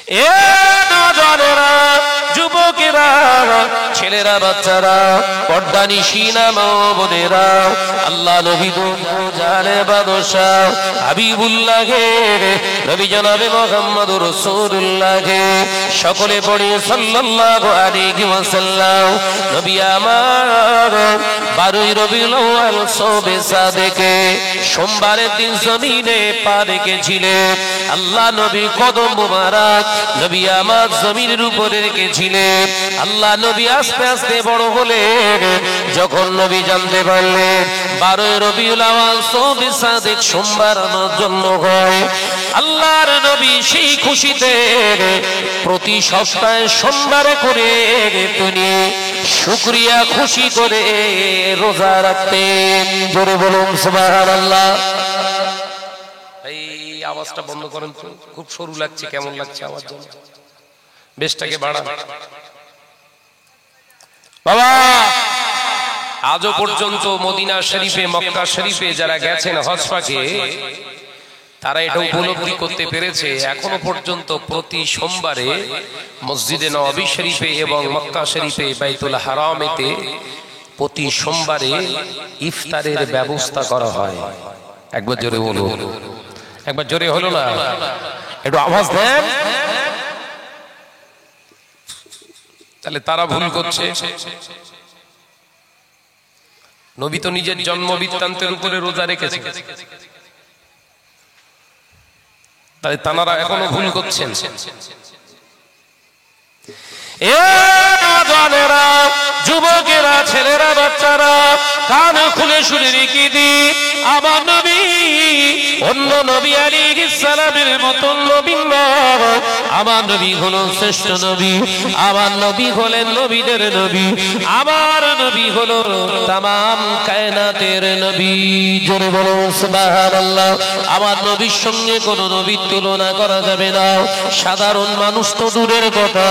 এ নওজওয়ানেরা, যুবকেরা, ছেলেরা, বাচ্চারা, পর্দানিশিনা মা বোনেরা, আল্লাহ নবী জানে বাদশাহ হাবিবুল্লাহকে, নবী জনাবে মুহাম্মদুর রাসূলুল্লাহকে সকলে পড়ে সাল্লাল্লাহু আলাইহি ওয়াসাল্লাম। নবী আমার 12 রবিউল আউয়াল শবে সাদেকে সোমবারের দিন জমিনে পা রেখেছিলেন। আল্লাহ নবী কদম মুবারক নবী আমার জমিনের উপরে রেখেছিলেন। আল্লাহ নবী আস্তে আস্তে বড় হলেন। যখন নবী জানতে পারলেন 12 রবিউল আউয়াল শবে সাদেক সোমবার আমার জন্ম হয়, আল্লাহর নবী সেই খুশিতে প্রতি সপ্তাহে সোমবারে করে তিনি শুকরিয়া খুশি করে রোজা রাখতেন। জোরে বলুন সুবহানাল্লাহ। এই আওয়াজটা বন্ধ করেন তো, খুব সরু লাগছে। কেমন লাগছে আওয়াজ? বেশটাকে বাড়ান বাবা। আজও পর্যন্ত মদিনা শরীফে, মক্কা শরীফে যারা গেছেন হজ পাকে, তারা এটা উপলব্ধি করতে পেরেছে এখনো পর্যন্ত প্রতি সোমবারে মসজিদে নববী শরীফে এবং মক্কা শরীফে বাইতুল হারামেতে প্রতি সোমবারে ইফতারের ব্যবস্থা করা হয়। একবার জোরে বলো, একবার জোরে হলো না? একটু আওয়াজ দেন। তাহলে তারা ভুল করছে। নবী তো নিজের জন্ম বৃত্তান্তের উপরে রোজা রেখেছে, তাই তানারা এখনো ভুল করছেন। এ নওজওয়ানেরা, যুবকেরা, ছেলেরা, বাচ্চারা, কান খুলে শুনে রেখে দি, আমার নবী অন্য নবী আলাইহিস সালামের মতন নবী নয়। আমার নবী হলেন শ্রেষ্ঠ নবী। আমার নবী হলেন নবীদের নবী। আমার নবী হলো তামাম কায়নাতের নবী। জোরে বলুন সুবহানাল্লাহ। আমার নবীর সঙ্গে কোন নবীর তুলনা করা যাবে না। সাধারণ মানুষ তো দূরের কথা,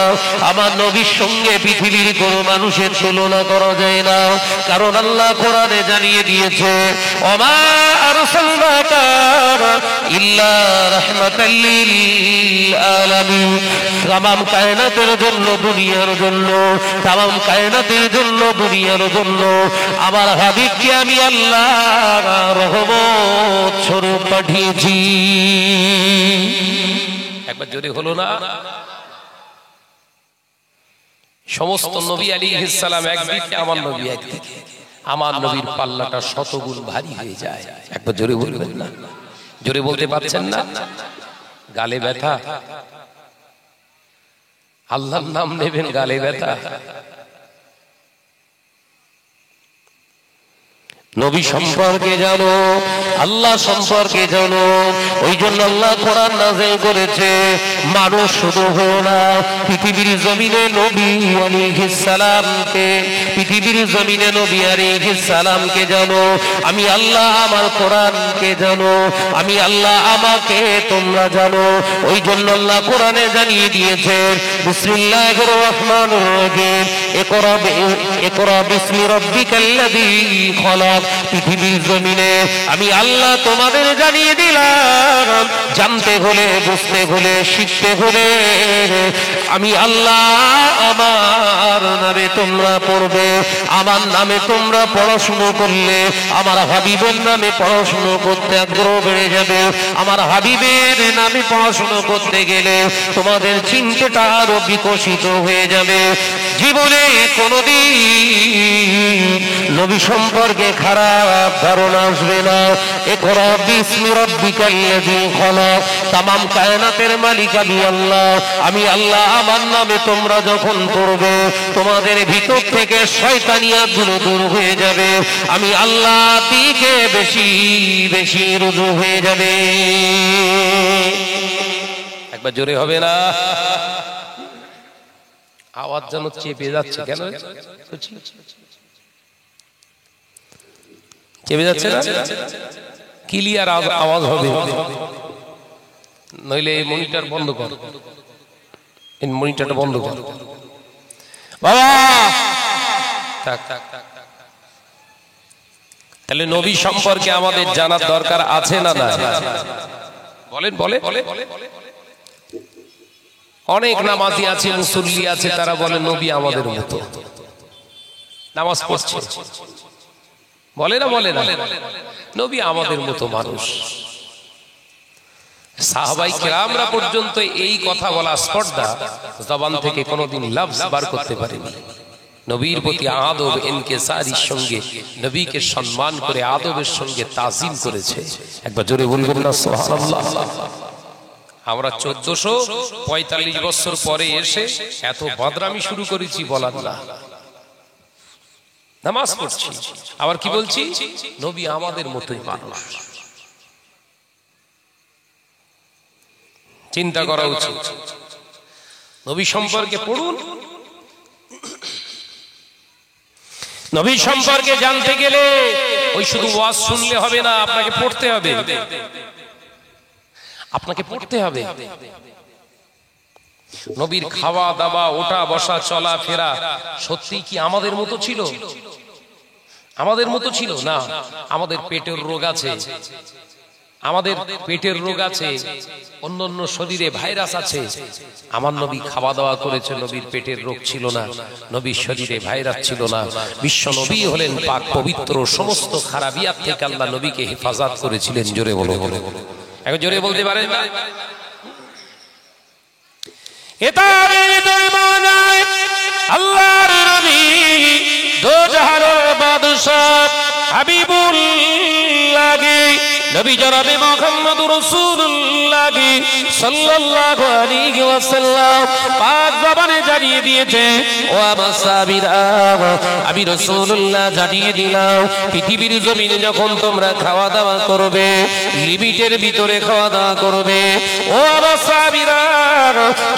আমার নবীর সঙ্গে পৃথিবীর কোন মানুষের তুলনা করা যায় না। কারণ আল্লাহ কোরআনে জানিয়ে দিয়েছে, ওমা আরসালনাকা ইল্লা রাহমাতাল লিল আলামিন। তামাম কায়নাতের জন্য, দুনিয়ার জন্য, তামাম কায়নাতের জন্য, দুনিয়ার জন্য আমার হাবিবকে আমি আল্লাহ রহমত স্বরূপ পাঠিয়েছি। একবার জোরে হলো না? সমস্ত নবী আলাইহিস সালাম একদিকে, আমার নবী একদিকে। আমার নবীর পাল্লাটা শতগুণ ভারী হয়ে যায়। একবার জোরে বলবেন না? জোরে বলতে পারছেন না? গালে ব্যথা, আল্লাহর নাম নেবেন, গালে ব্যথা। নবী সম্পর্কে জানো, আল্লাহ সম্পর্কে জানো। ওই জন্য আল্লাহ কোরআন নাযিল করেছে, মানুষ শুধু হলো না, পৃথিবীর জমিনে নবী আলাইহিস সালামকে, পৃথিবীর জমিনে নবী আলাইহিস সালামকে জানো। আমি আল্লাহ আমার কোরআনকে জানো, আমি আল্লাহ আমাকে তোমরা জানো। ওই জন্য আল্লাহ কোরআনে জানিয়ে দিয়েছে, বিসমিল্লাহির রহমানির রহিম, ইকরা বিসমি রাব্বিকাল্লাযী খলাক। পৃথিবীর জমিনে আমি আল্লাহ তোমাদের জানিয়ে দিলাম, জানতে হলে, বুঝতে হলে, শিখতে হলে আমি আল্লাহ আমার নামে তোমরা পড়বে। আমার নামে তোমরা পড়াশুনো করলে আমার হাবিবের নামে পড়াশুনো করতে আগ্রহ বেড়ে যাবে। আমার হাবিবের নামে পড়াশুনো করতে গেলে তোমাদের চিন্তাটা আরো বিকশিত হয়ে যাবে। জীবনে কোনদিন নবী সম্পর্কে খারাপ ধারণা আসবে না। ইকরা বিসমি রাব্বিকাল্লাযী খলাক। তামাম কায়নাতের মালিক আমি আল্লাহ। আমি আল্লাহ আমার নামে তোমরা যখন পড়বে, তোমাদের ভিতর থেকে শয়তানিয়াতগুলো দূর হয়ে যাবে। আমি আল্লাহ দিকে বেশি বেশি রুজু হয়ে যাবে। একবার জোরে হবে না? আওয়াজ যেন চেপে যাচ্ছে। কেন চেপে যাচ্ছে না? ক্লিয়ার আওয়াজ হবে, নইলে এই মনিটর বন্ধ কর, এই মনিটরটা বন্ধ কর বাবা। তাহলে নবী সম্পর্কে আমাদের জানার দরকার আছে না? না বলেন, বলে অনেক নামাজি আছে, মুসল্লি আছে, তারা বলে নবী আমাদের মতো নামাজ পড়ছে, বলে না বলে না, নবী আমাদের মতো মানুষ। সাহাবাই কেরামরা পর্যন্ত এই কথা বলা স্পর্ধা জবান থেকে কোনোদিন লফজ বার করতে পারেনি। নবীর প্রতি আদব ইনকিসারির সঙ্গে নবীকে সম্মান করে আদবের সঙ্গে তাজিম করেছে। একবার জোরে বলবেন না সুবহানাল্লাহ। আমরা 1445 বছর পরে এসে এত বদরামি শুরু করেছি বলার না, নামাজ পড়ছি, আবার কি বলছি, নবী আমাদের মতোই মানুষ। চিন্তা করা উচিত। নবী সম্পর্কে পড়ুন, নবী সম্পর্কে জানতে গেলে ওই শুধু ওয়াজ শুনলে হবে না, আপনাকে পড়তে হবে, আপনাকে পড়তে হবে। নবীর খাওয়া দাওয়া, ওঠা বসা, চলা ফেরা সত্যি কি আমাদের মতো ছিল? আমাদের মতো ছিল না। আমাদের পেটের রোগ আছে, আমাদের পেটের রোগ আছে, অন্যান্য শরীরে ভাইরাস আছে। আমার নবী খাওয়া দাওয়া করেছে, নবীর পেটের রোগ ছিল না, নবীর শরীরে ভাইরাস ছিল না। বিশ্ব নবী হলেন পাক পবিত্র, সমস্ত খারাপিয়াত থেকে আল্লাহ নবীকে হেফাজত করেছিলেন। জোরে বলো, এখন জোরে বলতে পারেন না? আল্লাহর নবী দো জাহানের বাদশা হাবিবুল্লাহ নবী জনাবে মুহাম্মদুর রাসূলুল্লাহ সাল্লাল্লাহু আলাইহি ওয়াসাল্লাম পাক জবানে জানিয়ে দিয়েছে, ও আমার সাহাবীরা, আমি রাসূলুল্লাহ জানিয়ে দিলাম, পৃথিবীর জমিনে যখন তোমরা খাওয়া দাওয়া করবে, লিমিটের ভিতরে খাওয়া দাওয়া করবে। ও আমার সাহাবীরা,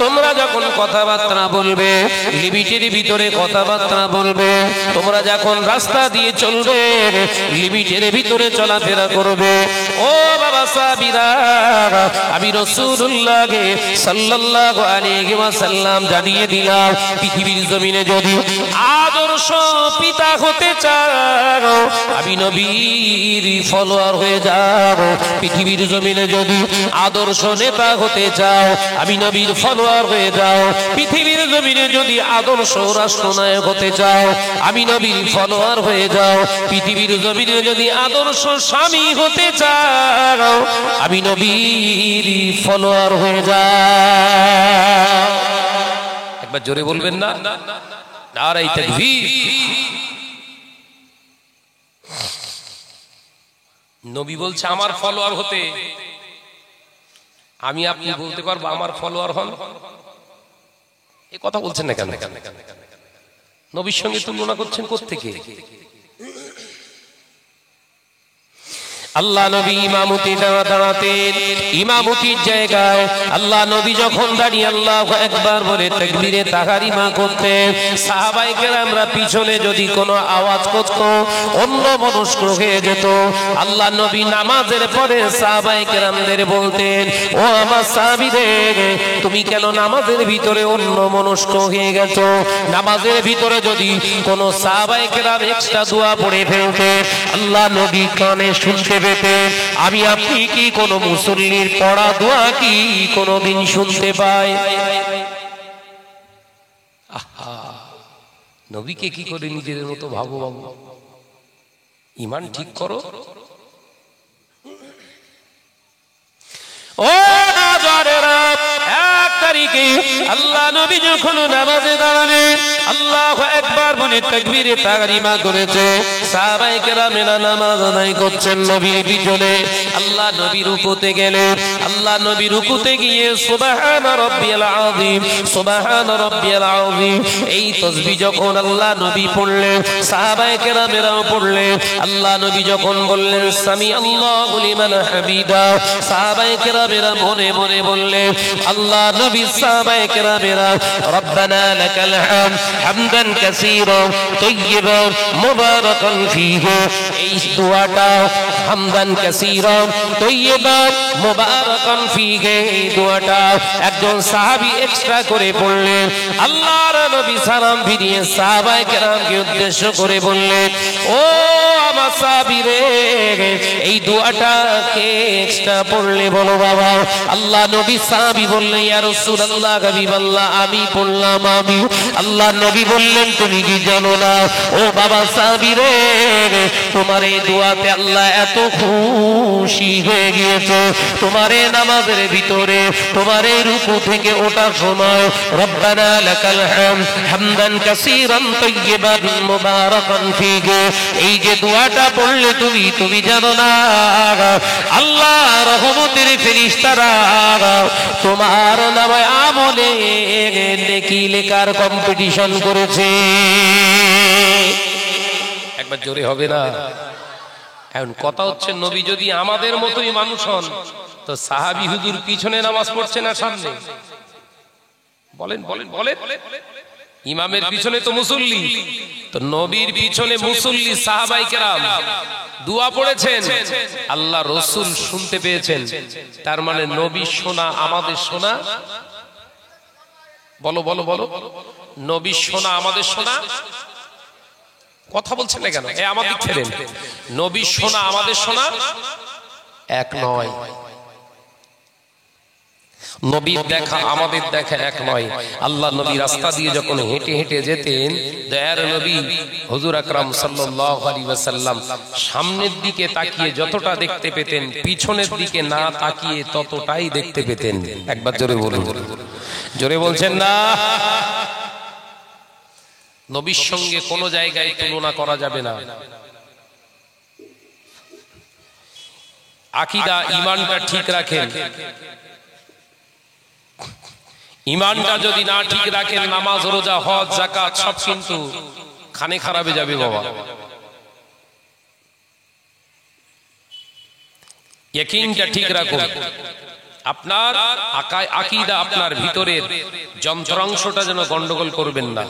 তোমরা যখন কথাবার্তা বলবে, লিমিটের ভিতরে কথাবার্তা বলবে। তোমরা যখন রাস্তা দিয়ে চলবে, লিমিটের ভিতরে চলাফেরা করবে। ও বাবা সাহাবীরা, আমি রাসূলুল্লাহ সাল্লাল্লাহু আলাইহি ওয়াসাল্লাম জানিয়ে দিলাম, পৃথিবীর জমিনে যদি আদর্শ পিতা হতে চাও, আমি নবীর ফলোয়ার হয়ে যাও। পৃথিবীর জমিনে যদি আদর্শ নেতা হতে চাও, আমি নবীর ফলোয়ার হয়ে যাও। পৃথিবীর জমিনে যদি আদর্শ রাষ্ট্রনায়ক হতে চাও, আমি নবীর ফলোয়ার হয়ে যাও। পৃথিবীর জমিনে যদি আদর্শ স্বামী হতে চাও, আমি নবীর ফলোয়ার হয়ে যাও। একবার জোরে বলবেন না? নারায়ে তাকবীর। নবী বলছে আমার ফলোয়ার হতে, আমি আপনি বলতে পারবো আমার ফলোয়ার হন? এ কথা বলছেন না কেন? নবীর সঙ্গে তুলনা করছেন কোত্থেকে? আল্লাহ নবী ইমামতি দাঁড়াতেন, ইমামতির জায়গায় আল্লাহ নবী যখন দাঁড়িয়ে আল্লাহু আকবার বলে তাকবীরে তাহরিমা করতেন, সাহাবায়ে কেরামরা পিছনে যদি কোনো আওয়াজ করত, অন্য মনস্ক হয়ে যেত। আল্লাহ নবী নামাজের পরে সাহাবায়ে কেরামদের বলতেন, ও আমার সাহাবীদের, তুমি কেন নামাজের ভিতরে অন্য মনস্ক হয়ে গেছো? নামাজের ভিতরে যদি কোনো সাহাবায়ে কেরাম এক্সট্রা দোয়া পড়ে ফেলতেন, আল্লাহ নবী কানে শুনতে পেতেন। আমি আপনি কি কোনো মুসল্লির পড়া দোয়া কি কোনোদিন শুনতে পাই? নবীকে কি করে নিজেদের মতো ভাবো? বাবু, ঈমান ঠিক করো। ও নাজারেরা, 1 তারিখে আল্লাহ নবী যখন নামাজে দাঁড়ালেন, আল্লাহু আকবার বলে তাকবীরে তাহরিমা করেছে। সাহাবায়ে কেরামেরা নামাজ আদায় করছেন নবীর পিছনে। আল্লাহ নবী রুকুতে গেলেন, আল্লাহ নবী রুকুতে গিয়ে সুবহানা রাব্বিয়াল আযীম, সুবহানা রাব্বিয়াল আযীম এই তাসবিহ যখন আল্লাহ নবী পড়লেন, সাহাবায়ে কেরামেরাও পড়লেন। আল্লাহ নবী যখন বললেন সামি আল্লাহু লিমান হামিদা, সাহাবায়ে কেরামেরা মনে মনে বললেন, আল্লাহ নবী সাহাবায়ে কেরামেরা রব্বানা লাকাল হামদ হামদান কাসীরা তাইয়িবান মুবারাকান ফীহি, এই দোয়াটা হামদান কাসীরান তাইয়্যিবান মুবারাকান ফীহি। এই দোয়াটা একজন সাহাবী এক্সট্রা করে পড়লেন। আল্লাহর নবী সালাম ফিরিয়ে সাহাবায়ে কেরামকে উদ্দেশ্য করে বললেন, ও আমার সাহাবীরে, এই দোয়াটা কে এক্সট্রা পড়লে বলো বাবা। আল্লাহ নবী সাহাবী বললেন, ইয়া রাসূলুল্লাহ, হাবিবাল্লাহ, আমি পড়লাম, আমি। আল্লাহ নবী বললেন, তুমি কি জানো না ও বাবা সাহাবীরে, তোমার এই দোয়াতে আল্লাহ এত খুশি হয়ে গিয়েছে, তোমার এই নামাজের ভিতরে, তোমার এই রুকু থেকে ওঠার সময় রব্বানা লাকাল হামদ হামদান কাসীরান তাইয়্যিবান মুবারাকান ফীহি, এই যে দোয়াটা পড়লে তুমি জানো না আল্লাহ রহমতের ফেরেশতারা তোমার নামে আমলে নেকি লেখার কম্পিটিশন করেছে। একবার জোরে হবে না? এখন কথা হচ্ছে, নবী যদি আমাদের মতোই মানুষ হন তো সাহাবী হুজুর পিছনে নামাজ পড়ছে না সামনে? বলেন বলেন বলেন। ইমামের পিছনে তো মুসল্লি, তো নবীর পিছনে মুসল্লি সাহাবায়ে কেরাম দোয়া পড়েছেন, আল্লাহ রাসূল শুনতে পেয়েছেন। তার মানে নবী শোনা আমাদের শোনা। বলো বলো বলো, নবী শোনা আমাদের শোনা। কথা বলছেন না কেন? আমার দিক ছেড়েন। নবী শোনা আমাদের শোনা এক নয়, নবীর দেখা আমাদের দেখা এক নয়। আল্লাহ নবী রাস্তা দিয়ে যখন হেঁটে হেঁটে যেতেন, দয়ার নবী হুজুর আকরাম সাল্লাল্লাহু আলাইহি ওয়াসাল্লাম সামনের দিকে তাকিয়ে যতটা দেখতে পেতেন, পিছনের দিকে না তাকিয়ে ততটাই দেখতে পেতেন। একবার জোরে বলুন, জোরে বলছেন না? নবীর সঙ্গে কোনো জায়গায় তুলনা করা যাবে না। আকীদা, ঈমানটা ঠিক রাখেন। ঈমানটা যদি না ঠিক রাখেন, নামাজ, রোজা, হজ, যাকাত সব কিন্তু খানে খারাপে যাবে বাবা। ইয়াকিনটা ঠিক রাখুন। আপনার আকীদা, আপনার ভিতরের যন্ত্রাংশটা যেন গন্ডগোল করবেন না।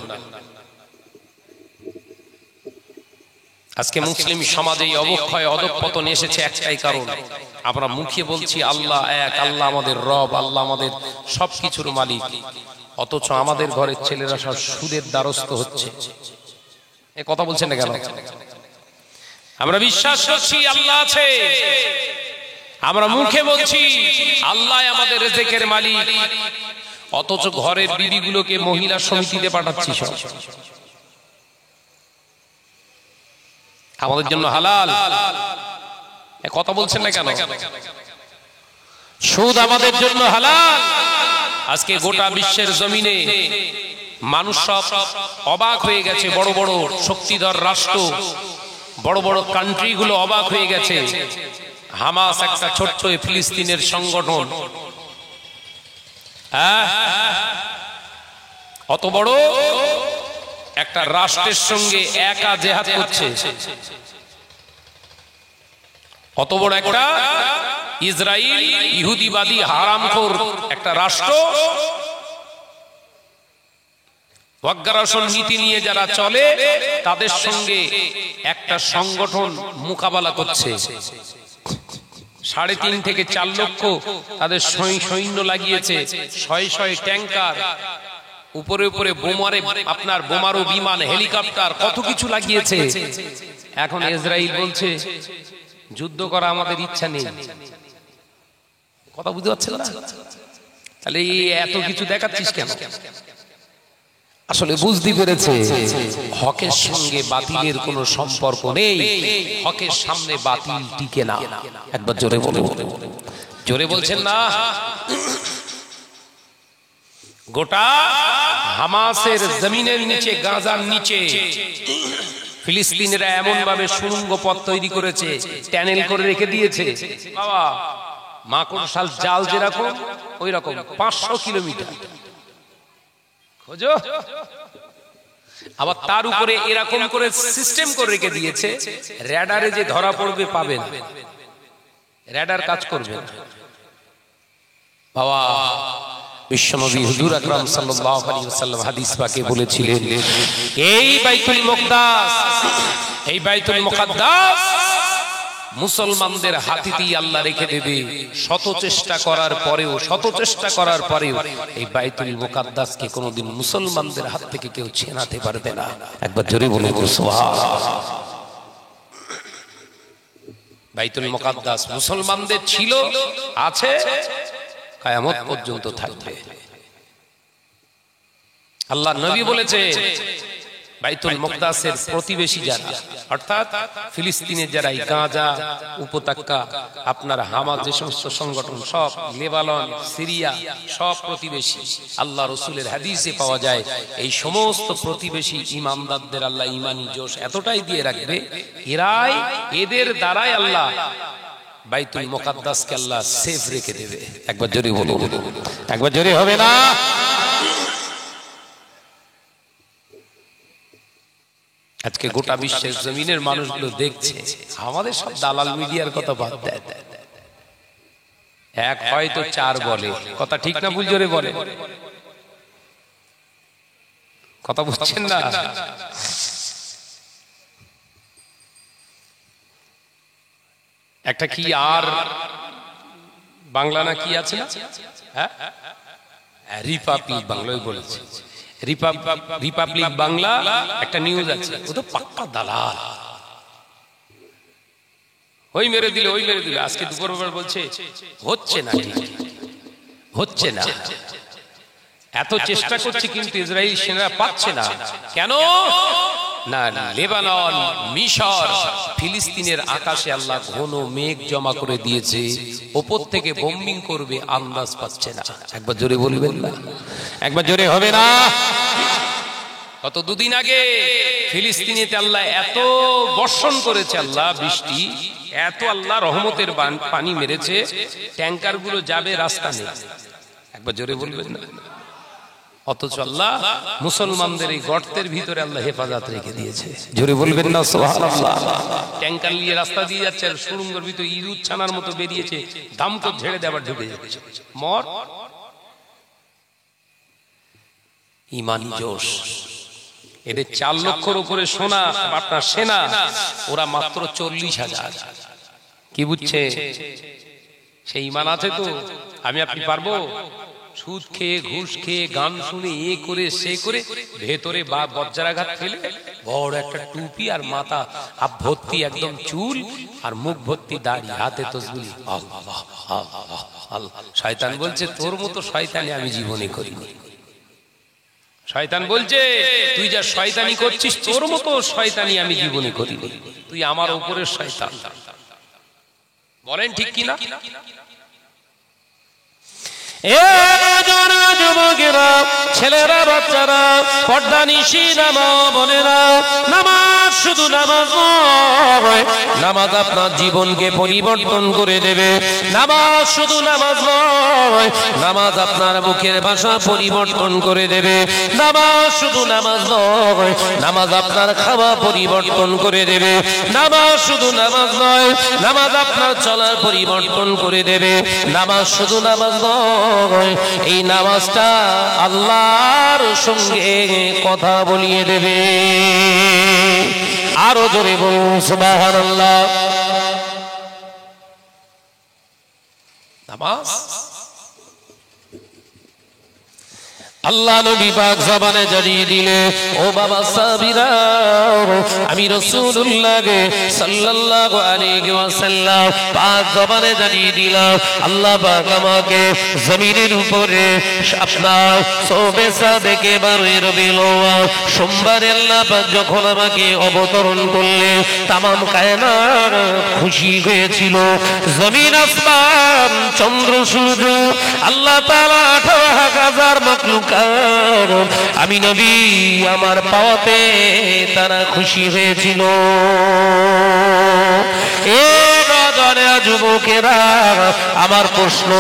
আজকে মুসলিম সমাজে এই অবক্ষয়, অধঃপতন এসেছে একটাই কারণ, আমরা মুখে বলছি আল্লাহ এক, আল্লাহ আমাদের রব, আল্লাহ আমাদের সবকিছুর মালিক, অথচ আমাদের ঘরের ছেলেরা সব সুদের দ্বারস্থ হচ্ছে। এ কথা বলছেন না কেন? আমরা বিশ্বাস করছি আল্লাহ আছে, আমরা মুখে বলছি আল্লাহ আমাদের রিজিকের মালিক, অথচ ঘরের বিবিগুলোকে মহিলা সমিতিতে পাঠাচ্ছি সব। আমাদের জন্য হালাল, কথা বলছেন না কেন? সুদ আমাদের জন্য হালাল। আজকে গোটা বিশ্বের জমিনে মানুষ সব অবাক হয়ে গেছে। বড় বড় শক্তিধর রাষ্ট্র, বড় বড় কান্ট্রি গুলো অবাক হয়ে গেছে। হামাস একটা ছোট্ট ফিলিস্তিনের সংগঠন, অত বড় একটা রাষ্ট্রের সঙ্গে একা জেহাদ করছে। অত বড় একটা ইসরায়েল, ইহুদিবাদী হারামখোর একটা রাষ্ট্র, অগ্রাসন নীতি নিয়ে যারা চলে, তাদের সঙ্গে একটা সংগঠন মোকাবেলা করছে। 3.5 থেকে 4 লক্ষ তাদের সৈন্য লাগিয়েছে, 600 ট্যাঙ্কার, উপরে উপরে বোমারে আপনার বোমারু বিমান, হেলিকপ্টার, কত কিছু লাগিয়েছে। এখন ইসরায়েল বলছে যুদ্ধ করা আমাদের ইচ্ছা নেই। কথা বুঝতে পারছেন না? তাহলে এত কিছু দেখাচ্ছিস কেন? আসলে বুঝতে পেরেছে হকের সঙ্গে বাতিলের কোনো সম্পর্ক নেই, হকের সামনে বাতিল টিকে না। একবার জোরে বলে, জোরে বলছেন না? গোটা হামাসের জমিনের নিচে, গাজার নিচে ফিলিস্তিনিরা এমন ভাবে সুড়ঙ্গ পথ তৈরি করেছে, ট্যানেল করে রেখে দিয়েছে বাবা, মাকড়সাল জাল যেরকম ওই রকম 500 কিলোমিটার খোঁজো। আবার তার উপরে এরকম করে সিস্টেম করে রেখে দিয়েছে, র্যাডারে যে ধরা পড়বে পাবেন, র্যাডার কাজ করবে বাবা। বিশ্বনবী হুজুর আকরাম সাল্লাল্লাহু আলাইহি ওয়াসাল্লাম হাদিস পাকে বলেছিলেন, এই বাইতুল মুকদ্দাস, এই বাইতুল মুকদ্দাস মুসলমানদের হাতেই আল্লাহ রেখে দেবে। শত চেষ্টা করার পরেও এই বাইতুল মুকাদ্দাসকে কোনোদিন মুসলমানদের হাত থেকে কেউ ছেনাতে পারবে না। একবার জোরে বলুন সুবহানাল্লাহ। বাইতুল মুকাদ্দাস মুসলমানদের ছিল, আছে, কিয়ামত পর্যন্ত থাকবে। আল্লাহ নবী বলেছে বাইতুল মুকাদ্দাসের প্রতিবেশী যারা, অর্থাৎ ফিলিস্তিনের যারা, গাজা উপত্যকা, আপনার হামাস, যে সমস্ত সংগঠন সব, লেবানন, সিরিয়া, সব প্রতিবেশী। আল্লাহ রসুলের হাদিসে পাওয়া যায় এই সমস্ত প্রতিবেশী ইমানদারদের আল্লাহ ইমানি জোশ এতটাই দিয়ে রাখবে, এদের দ্বারাই আল্লাহ বাইতুল মুকাদ্দাসকে আল্লাহ সেফ রেখে দেবে। একবার জোরে বলুন, একবার জোরে হবে না? আজকে গোটা বিশ্বের জমিনের মানুষগুলো দেখছে, আমাদের সব দালাল মিডিয়ার কথা বাদ দেয়, এক হয়তো চার বলে, কথা ঠিক না ভুল? জোরে বলে, কথা বুঝছেন না? একটা কি আর বাংলা না কি আছে, হ্যাঁ, রিপাবলিক বাংলায় বলেছে, রিপাবলিক বাংলা একটা নিউজ আছে, ও তো পাক্কা দালাল। ওই মেরে দিলে, আজকে দুপুর বলছে হচ্ছে না, ঠিক হচ্ছে না, এত চেষ্টা করছে কিন্তু ইসরায়েল সেনারা পাচ্ছে না। কেন না? লেবানন, মিশর, ফিলিস্তিনের আকাশে আল্লাহ ঘন মেঘ জমা করে দিয়েছে, ওপর থেকে বোম্বিং করবে, আন্দাজ পাচ্ছে না। একবার জোরে বলবেন না? একবার জোরে হবে না? গত দুদিন আগে ফিলিস্তিনেতে আল্লাহ এত বর্ষণ করেছে, আল্লাহ বৃষ্টি, এত আল্লাহ রহমতের পানি মেরেছে, ট্যাঙ্কার গুলো যাবে, রাস্তা নেই। একবার জোরে বলবেন না? অথচ আল্লাহ মুসলমানদের এই গর্তের ভিতরে আল্লাহ হেফাজত রেখে দিয়েছে। জোরে বলবেন না সুবহানাল্লাহ? ট্যাঙ্কার নিয়ে রাস্তা দিয়ে যাচ্ছে, আর সুড়ঙ্গের ভিতরে ইঁদুর ছানার মতো বেরিয়েছে, দাম তো ঝেড়ে দেওয়ার ঢুকে যাচ্ছে। মর ইমানি জোশ। এদের 4 লক্ষর উপরে সোনা, আপনার সেনা, ওরা মাত্র 40,000। কি বুঝছে? সেই ইমান আছে তো? আমি আপনি পারবো? সুদ খেয়ে, ঘুষ খেয়ে, গান শুনে, এ করে সে করে, ভেতরে বা বজ্রাঘাত ফেলে বড় একটা টুপি আর মাথা আপ ভর্তি একদম চুল আর মুখ ভর্তি দাড়ি, হাতে তসবিহ। আল্লাহ আল্লাহ আল্লাহ। শয়তান বলছে তোর মতো শয়তানি আমি জীবনে করিনি। শয়তান বলছে তুই যা শয়তানি করছিস, তোর মতো শয়তানি আমি জীবনে করিনি, তুই আমার উপরের শয়তান। বলেন ঠিক কিনা? যুবকেরা, ছেলেরা, বাচ্চারা, পর্দা নিশিনা মা বোনেরা, নামাজ শুধু নামাজ নয়, নামাজ আপনার জীবনকে পরিবর্তন করে দেবে। নামাজ শুধু নামাজ নয়, নামাজ আপনার মুখের ভাষা পরিবর্তন করে দেবে। নামাজ শুধু নামাজ নয়, নামাজ আপনার খাওয়া পরিবর্তন করে দেবে। নামাজ শুধু নামাজ নয়, নামাজ আপনার চলার পরিবর্তন করে দেবে। নামাজ শুধু নামাজ নয়, এই নামাজটা আল্লাহর সঙ্গে কথা বলিয়ে দেবে। আরো জোরে বলুন সুবহানাল্লাহ। নামাজ আল্লাহ নবী পাক জবানে জানিয়ে দিলে, ও বাবা সাহাবীরা, আমি রাসূলুল্লাহকে সাল্লাল্লাহু আলাইহি ওয়াসাল্লাম পাক জবানে জানিয়ে দিলাম, আল্লাহ পাক আমাকে জমিনের উপরে আপনার সবে সাদেকে 12 রবিউল আউয়াল সোমবারে আল্লাহ পাক যখন আমাকে অবতরণ করলে, তামাম কায়নাত খুশি হয়েছিল। জমিন, আসমান, চন্দ্র, সূর্য, আল্লাহ তাআলা 18,000 মাখলুক, আমি নবী আমার পাওয়াতে তারা খুশি হয়েছিল। যুবকেরা, আমার প্রশ্ন,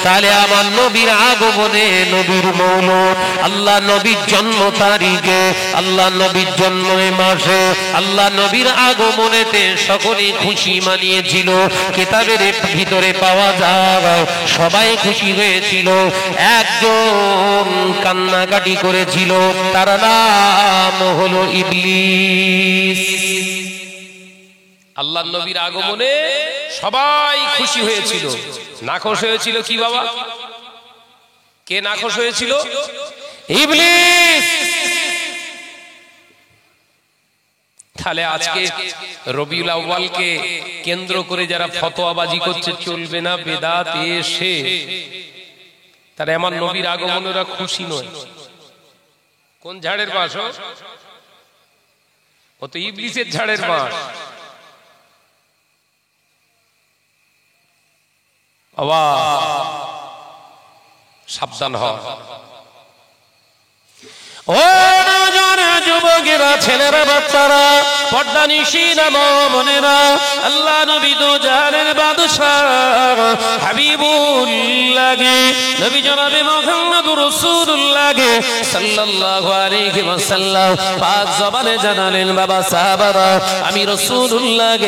তাহলে আমার নবীর আগমনে, নবীর মৌলুদ, আল্লাহ নবীর জন্ম তারিখে, আল্লাহ নবীর জন্ম মাসে, আল্লাহ নবীর আগমনেতে সকলেই খুশি মানিয়েছিল। কিতাবের ভিতরে পাওয়া যায় সবাই খুশি হয়েছিল, একজন কান্নাকাটি করেছিল, তার নাম হলো ইবলিস। আল্লাহ নবীর আগমনে সবাই খুশি হয়েছিল। নাখোশ হয়েছিল কি বাবা? কে নাখোশ হয়েছিল? ইবলিস। তাহলে আজকে রবিউল আউয়ালকে কেন্দ্র করে যারা ফতোয়াবাজি করছে চলবে না বেদাত এসে, তারা আমার নবীর আগমনে ওরা খুশি নয়। কোন ঝাড়ের বাস? ও তো ইবলিসের ঝাড়ের বাস। সাবধান হ। ও যুবকেরা, ছেলেরা, বাচ্চারা, পর্দানিশীনা বোনেরা, আল্লাহ নবী দো জাহানের বাদশাহ হাবিবুল্লাহ নবী জনাবে মুহাম্মদুর রাসূলুল্লাহ সাল্লাল্লাহু আলাইহি ওয়াসাল্লাম পাক জবানে জানালেন, বাবা সাহাবারা, আমি রাসূলুল্লাহ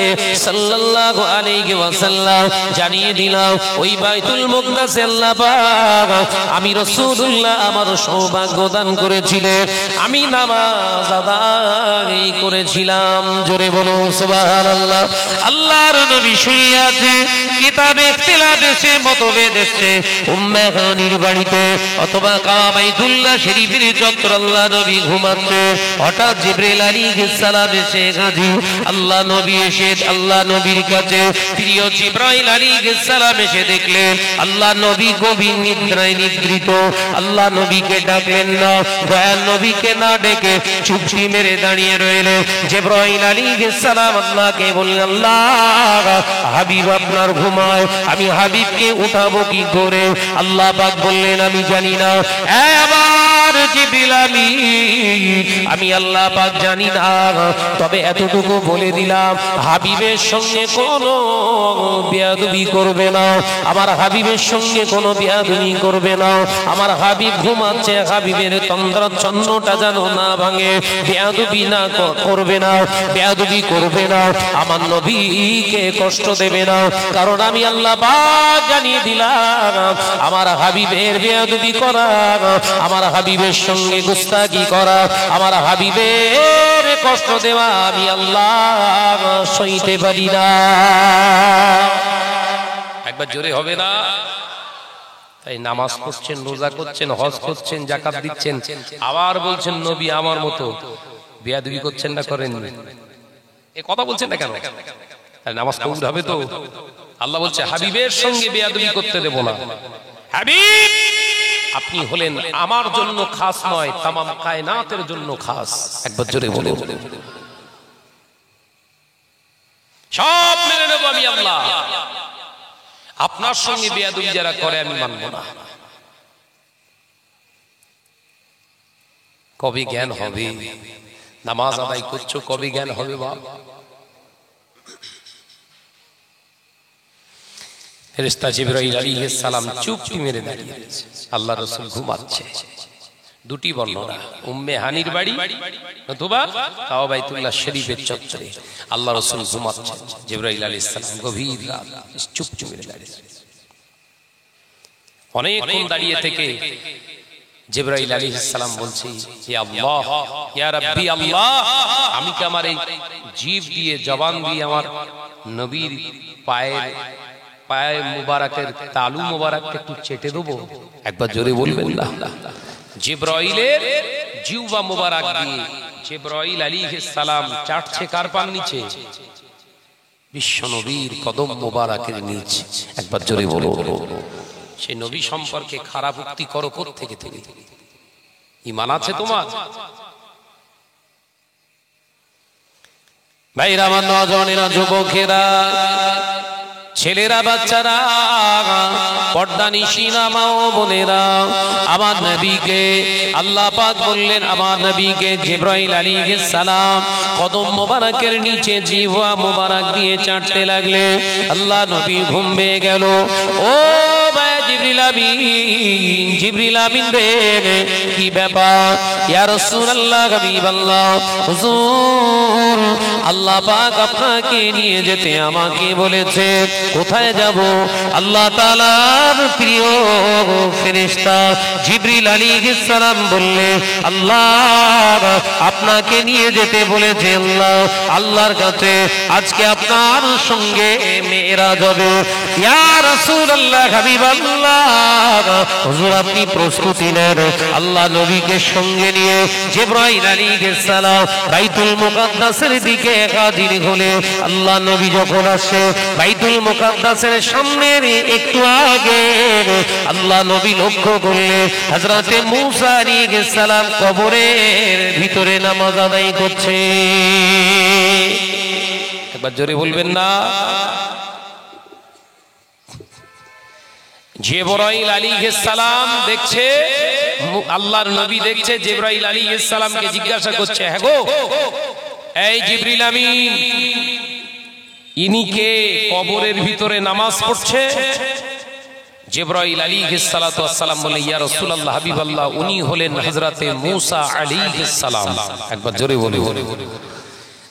সাল্লাল্লাহু আলাইহি ওয়াসাল্লাম জানিয়ে দিলাম ওই বাইতুল মুকদ্দাসে আল্লাহ পাক আমি রাসূলুল্লাহ আমার সৌভাগ্য দান করেছিলেন, আমি নামাজ আদায় করেছিলাম। জোরে বলো সুবহানাল্লাহ। আল্লাহর নবী শুয়ে আছে, কিতাবে ইখতিলাফ এসে মতভেদ এসেছে, উম্মে হানির বাড়িতে অথবা কাবাতুল্লাহ শরীফের চত্বর আল্লাহ নবী ঘুমাচ্ছে, হঠাৎ জিবরাইল আলাইহিস সালাম এসে হাজির। আল্লাহ নবী এসে আল্লাহ নবীর কাছে, প্রিয় জিবরাইল আলাইহিস সালাম এসে দেখলেন আল্লাহ নবী গভীর নিদ্রায় নিদ্রিত। আল্লাহ নবীকে ডাকলেন না, দয়াল নবীকে না ডেকে চুপটি মেরে দাঁড়িয়ে রইলেন। জিবরাইল আলাইহিস সালাম আল্লাহকে বললেন, আল্লাহ হাবিব আপনার ঘুমায়, আমি হাবিবকে উঠাবো কি করে? আল্লাহ পাক বললেন, আমি জানি না। আবার জিবরিল আমি আল্লাহ পাক জানি না, তবে এতটুকু বলে দিলাম, হাবিবের সঙ্গে কোনো বেয়াদবি করবে না, আমার হাবিবের সঙ্গে কোনো বেয়াদবি করবে না। আমার হাবিব ঘুমাচ্ছে, হাবিবের তন্দ্রাচ্ছন্নটা যেন না ভাঙে, বেয়াদবি না করবে না, বেয়াদবি করবে না, আমার নবীকে কষ্ট দেবে না, কারণ আমি আল্লাহ পাক জানিয়ে দিলাম আমার হাবিবের বেয়াদবি করা, আমার হাবিবের সঙ্গে গুস্তাখি করা, আমার হাবিবের কষ্ট দেওয়া আমি আল্লাহ সইতে পারি না। একবার জোরে হবে না? তাই নামাজ পড়ছেন, রোজা করছেন, হজ করছেন, যাকাত দিচ্ছেন, আবার বলছেন নবী আমার মতো, বেয়াদবি করছেন না করেন? এ কথা বলছেন না কেন? নামাজ কবুল হবে তো? আল্লাহ বলছে হাবিবের সঙ্গে বেয়াদবি করতে দেব না। হাবিব আপনি হলেন আমার জন্য খাস নয়, তামাম কায়নাতের জন্য খাস। একবার জোরে বলে সব মেনে নেব আমি আল্লাহ, আপনার সঙ্গে বেয়াদবি যারা করে আমি মানব না। কবে জ্ঞান হবে? নামাজ আদায় করছো, কবে জ্ঞান হবে? বাপ ফেরেশতা জিবরাইল আলাইহিস সালাম চুপটি মেরে দাঁড়িয়ে আছে, আল্লাহ রাসূল ঘুমাচ্ছে। দুটি বর্ণনা, উম্মে হানির বাড়ি অথবা কাবাতুল্লাহ শরীফের চত্বরে আল্লাহ রাসূল ঘুমাচ্ছেন, জিবরাইল আলাইহিস সালাম গভীর রাত চুপটি মেরে দাঁড়িয়ে। অনেকক্ষণ দাঁড়িয়ে থেকে জিবরাইল আলাইহিস সালাম বলছে, ইয়া আল্লাহ, ইয়া রাব্বি আল্লাহ, আমি কি আমার এই জিভ দিয়ে, জবান দিয়ে আমার নবীর পায়ে মুবারকের তালু মুবারককে একটু চেটে দেবো? একবার জোরে বলবেন না? জিবরাইলের জিহ্বা মুবারক দিয়ে জিবরাইল আলাইহিস সালাম চাটছে কার পান নিচে? বিশ্ব নবীর কদম মুবারকের নিচে। একবার জোরে বলো। সে নবী সম্পর্কে খারাপ উক্তি করো কোত্থেকে থেকে? ঈমান আছে তোমার? ভাইরা আমার, নওজওয়ানেরা, যুবকেরা, ছেলেরা, বাচ্চারা, পর্দানিশীনা মা ও বোনেরা, আমার নবীকে আল্লাহ পাক বললেন, আমার নবীকে জিবরাইল আলাইহিস সালাম কদম মোবারকের নিচে জিহ্বা মোবারক দিয়ে চাটতে লাগলে আল্লাহ নবী ঘুম পেয়ে গেল। ও জিবরিল আমিন রে কি ব্যাপার ইয়া রাসূলুল্লাহ হাবিবাল্লাহ হুজুর আল্লাহ পাক আপনাকে নিয়ে যেতে আমাকে বলেছে কোথায় যাব আল্লাহ তাআলার প্রিয় ফেরেশতা জিবরিল আলাইহিস সালাম বললে আল্লাহ আপনাকে নিয়ে যেতে বলেছে আল্লাহর কাছে আজকে আপনার সঙ্গে মেরাজ হবে ইয়া রাসূলুল্লাহ হাবিবাল্লাহ হুজুর আপনি প্রস্তুতি নেন আল্লাহ নবীকে সঙ্গে নিয়ে জিবরাইল আলাইহিস সালাম বাইতুল মুকাদ্দাসের দিকে হাজির হলে আল্লাহ নবী যখন আসে বাইতুল মুকাদ্দাসের সামনে একটু আগে আল্লাহ নবী লক্ষ্য করলে হযরতে মূসা আলাইহিস সালাম কবরের ভিতরে নামাজ আদায় করছে একবার জোরে বলবেন না জিবরাইল আলাইহিস সালাম দেখছে আল্লাহর নবী দেখছে জিবরাইল আলাইহিস সালামকে জিজ্ঞাসা করছে হ্যাঁ গো এই জিবরিল আমিন ইনি কে কবরের ভিতরে নামাজ পড়ছে জিবরাইল আলাইহিস সালাতু ওয়াস সালাম বলে ইয়া রাসূলুল্লাহ হাবিবাল্লাহ উনি হলেন হযরতে মূসা আলাইহিস সালাম একবার জোরে বলে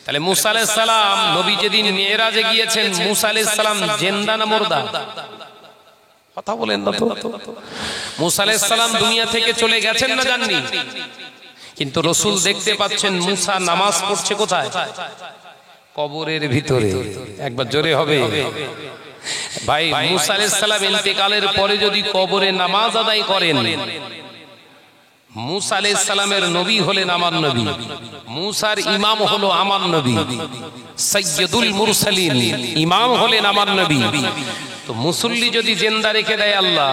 তাহলে মূসা আলাইহিস সালাম নবী যেদিন মিরাজে গিয়েছেন মূসা আলাইহিস সালাম জিন্দা না মুর্দা কথা বলেন না তো মূসা আলাইহিস সালাম দুনিয়া থেকে চলে গেছেন না জাননি কিন্তু রাসূল দেখতে পাচ্ছেন মূসা নামাজ পড়ছে কোথায় কবরের ভিতরে একবার জোরে হবে ভাই মূসা আলাইহিস সালাম ইন্তেকালের পরে যদি কবরে নামাজ আদায় করেন মূসা আলাইহিস সালামের নবী হলেন আমার নবী মূসার ইমাম হলো আমার নবী সাইয়্যিদুল মুরসালিন ইমাম হলেন আমার নবী তো মুসল্লি যদি জিন্দা রেখে দেয় আল্লাহ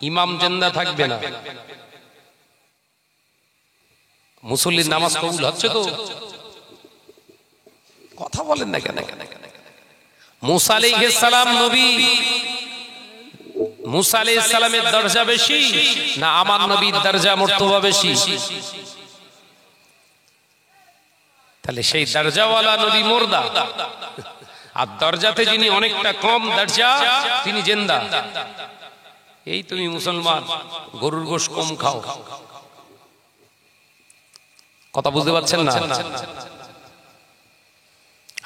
ইমাম জিন্দা থাকবে না মুসল্লির নামাজ কবুল হচ্ছে তো কথা বলেন না কেন মূসা আলাইহিস সালাম নবী মূসা আলাইহিস সালামের দরজা বেশি না আমার নবীর দরজা মর্তবা বেশি তাহলে সেই দরজাওয়ালা নবী মুর্দা আর দরজাতে যিনি অনেকটা কম দরজা তিনি জিন্দা এই তুমি মুসলমান গরুর গোশ কম খাও কথা বুঝতে পারছেন না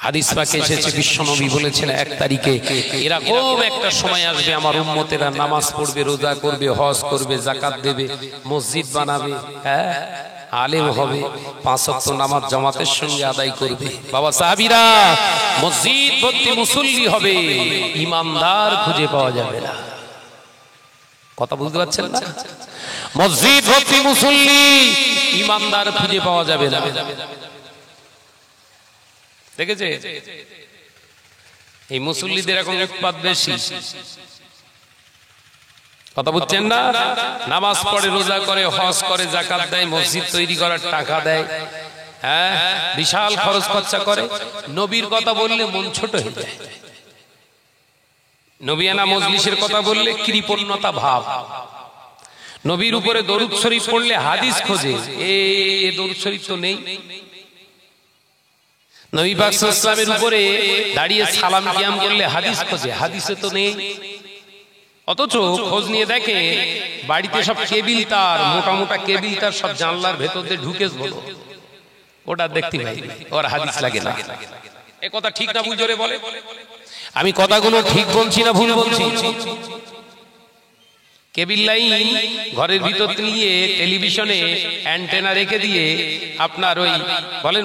হাদিস পাকে এসেছে বিশ্বনবী বলেছেন 1 তারিখে এরকম একটা সময় আসবে আমার উম্মতেরা নামাজ পড়বে রোজা করবে হজ করবে যাকাত দেবে মসজিদ বানাবে হ্যাঁ আলেম হবে 5 ওয়াক্ত নামাজ জামাতের সঙ্গে আদায় করবে বাবা সাহাবীরা মসজিদ ভর্তি মুসল্লি হবে ইমানদার খুঁজে পাওয়া যাবে না কথা বুঝতে পারছেন না মসজিদ ভর্তি মুসল্লি ইমানদার খুঁজে পাওয়া যাবে না দেখেছে এই মুসল্লিদের এখন উৎপাত বেশি কথা বুঝছেন না নামাজ পড়ে রোজা করে হজ করে যাকাত দেয় মসজিদ তৈরি করার টাকা দেয় হ্যাঁ বিশাল খরচ খরচা করে নবীর কথা বললে মন ছোট হয়ে যায় নবিয়ানা মজলিসের কথা বললে কৃপণতা ভাব নবীর উপরে দরুদ শরীফ পড়লে হাদিস খোঁজে এই দরুদ শরীফ তো নেই নবী পাক সাল্লাল্লাহু আলাইহি ওয়াসাল্লামের উপরে দাঁড়িয়ে সালাম কিয়াম করলে হাদিস খোঁজে হাদিসে তো নেই অথচ খোঁজ নিয়ে দেখে বাড়িতে সব কেবিল তার মোটা মোটা কেবিল তার সব জানলার ভেতর দিয়ে ঢুকে বলো ওটা দেখতে পাই ওর হাদিস লাগে না এই কথা ঠিক না ভুল জোরে বলে আমি কথাগুলো ঠিক বলছি না ভুল বলছি কেবিল লাইন ঘরের ভিতর নিয়ে টেলিভিশনে অ্যান্টেনা রেখে দিয়ে আপনার ওই বলেন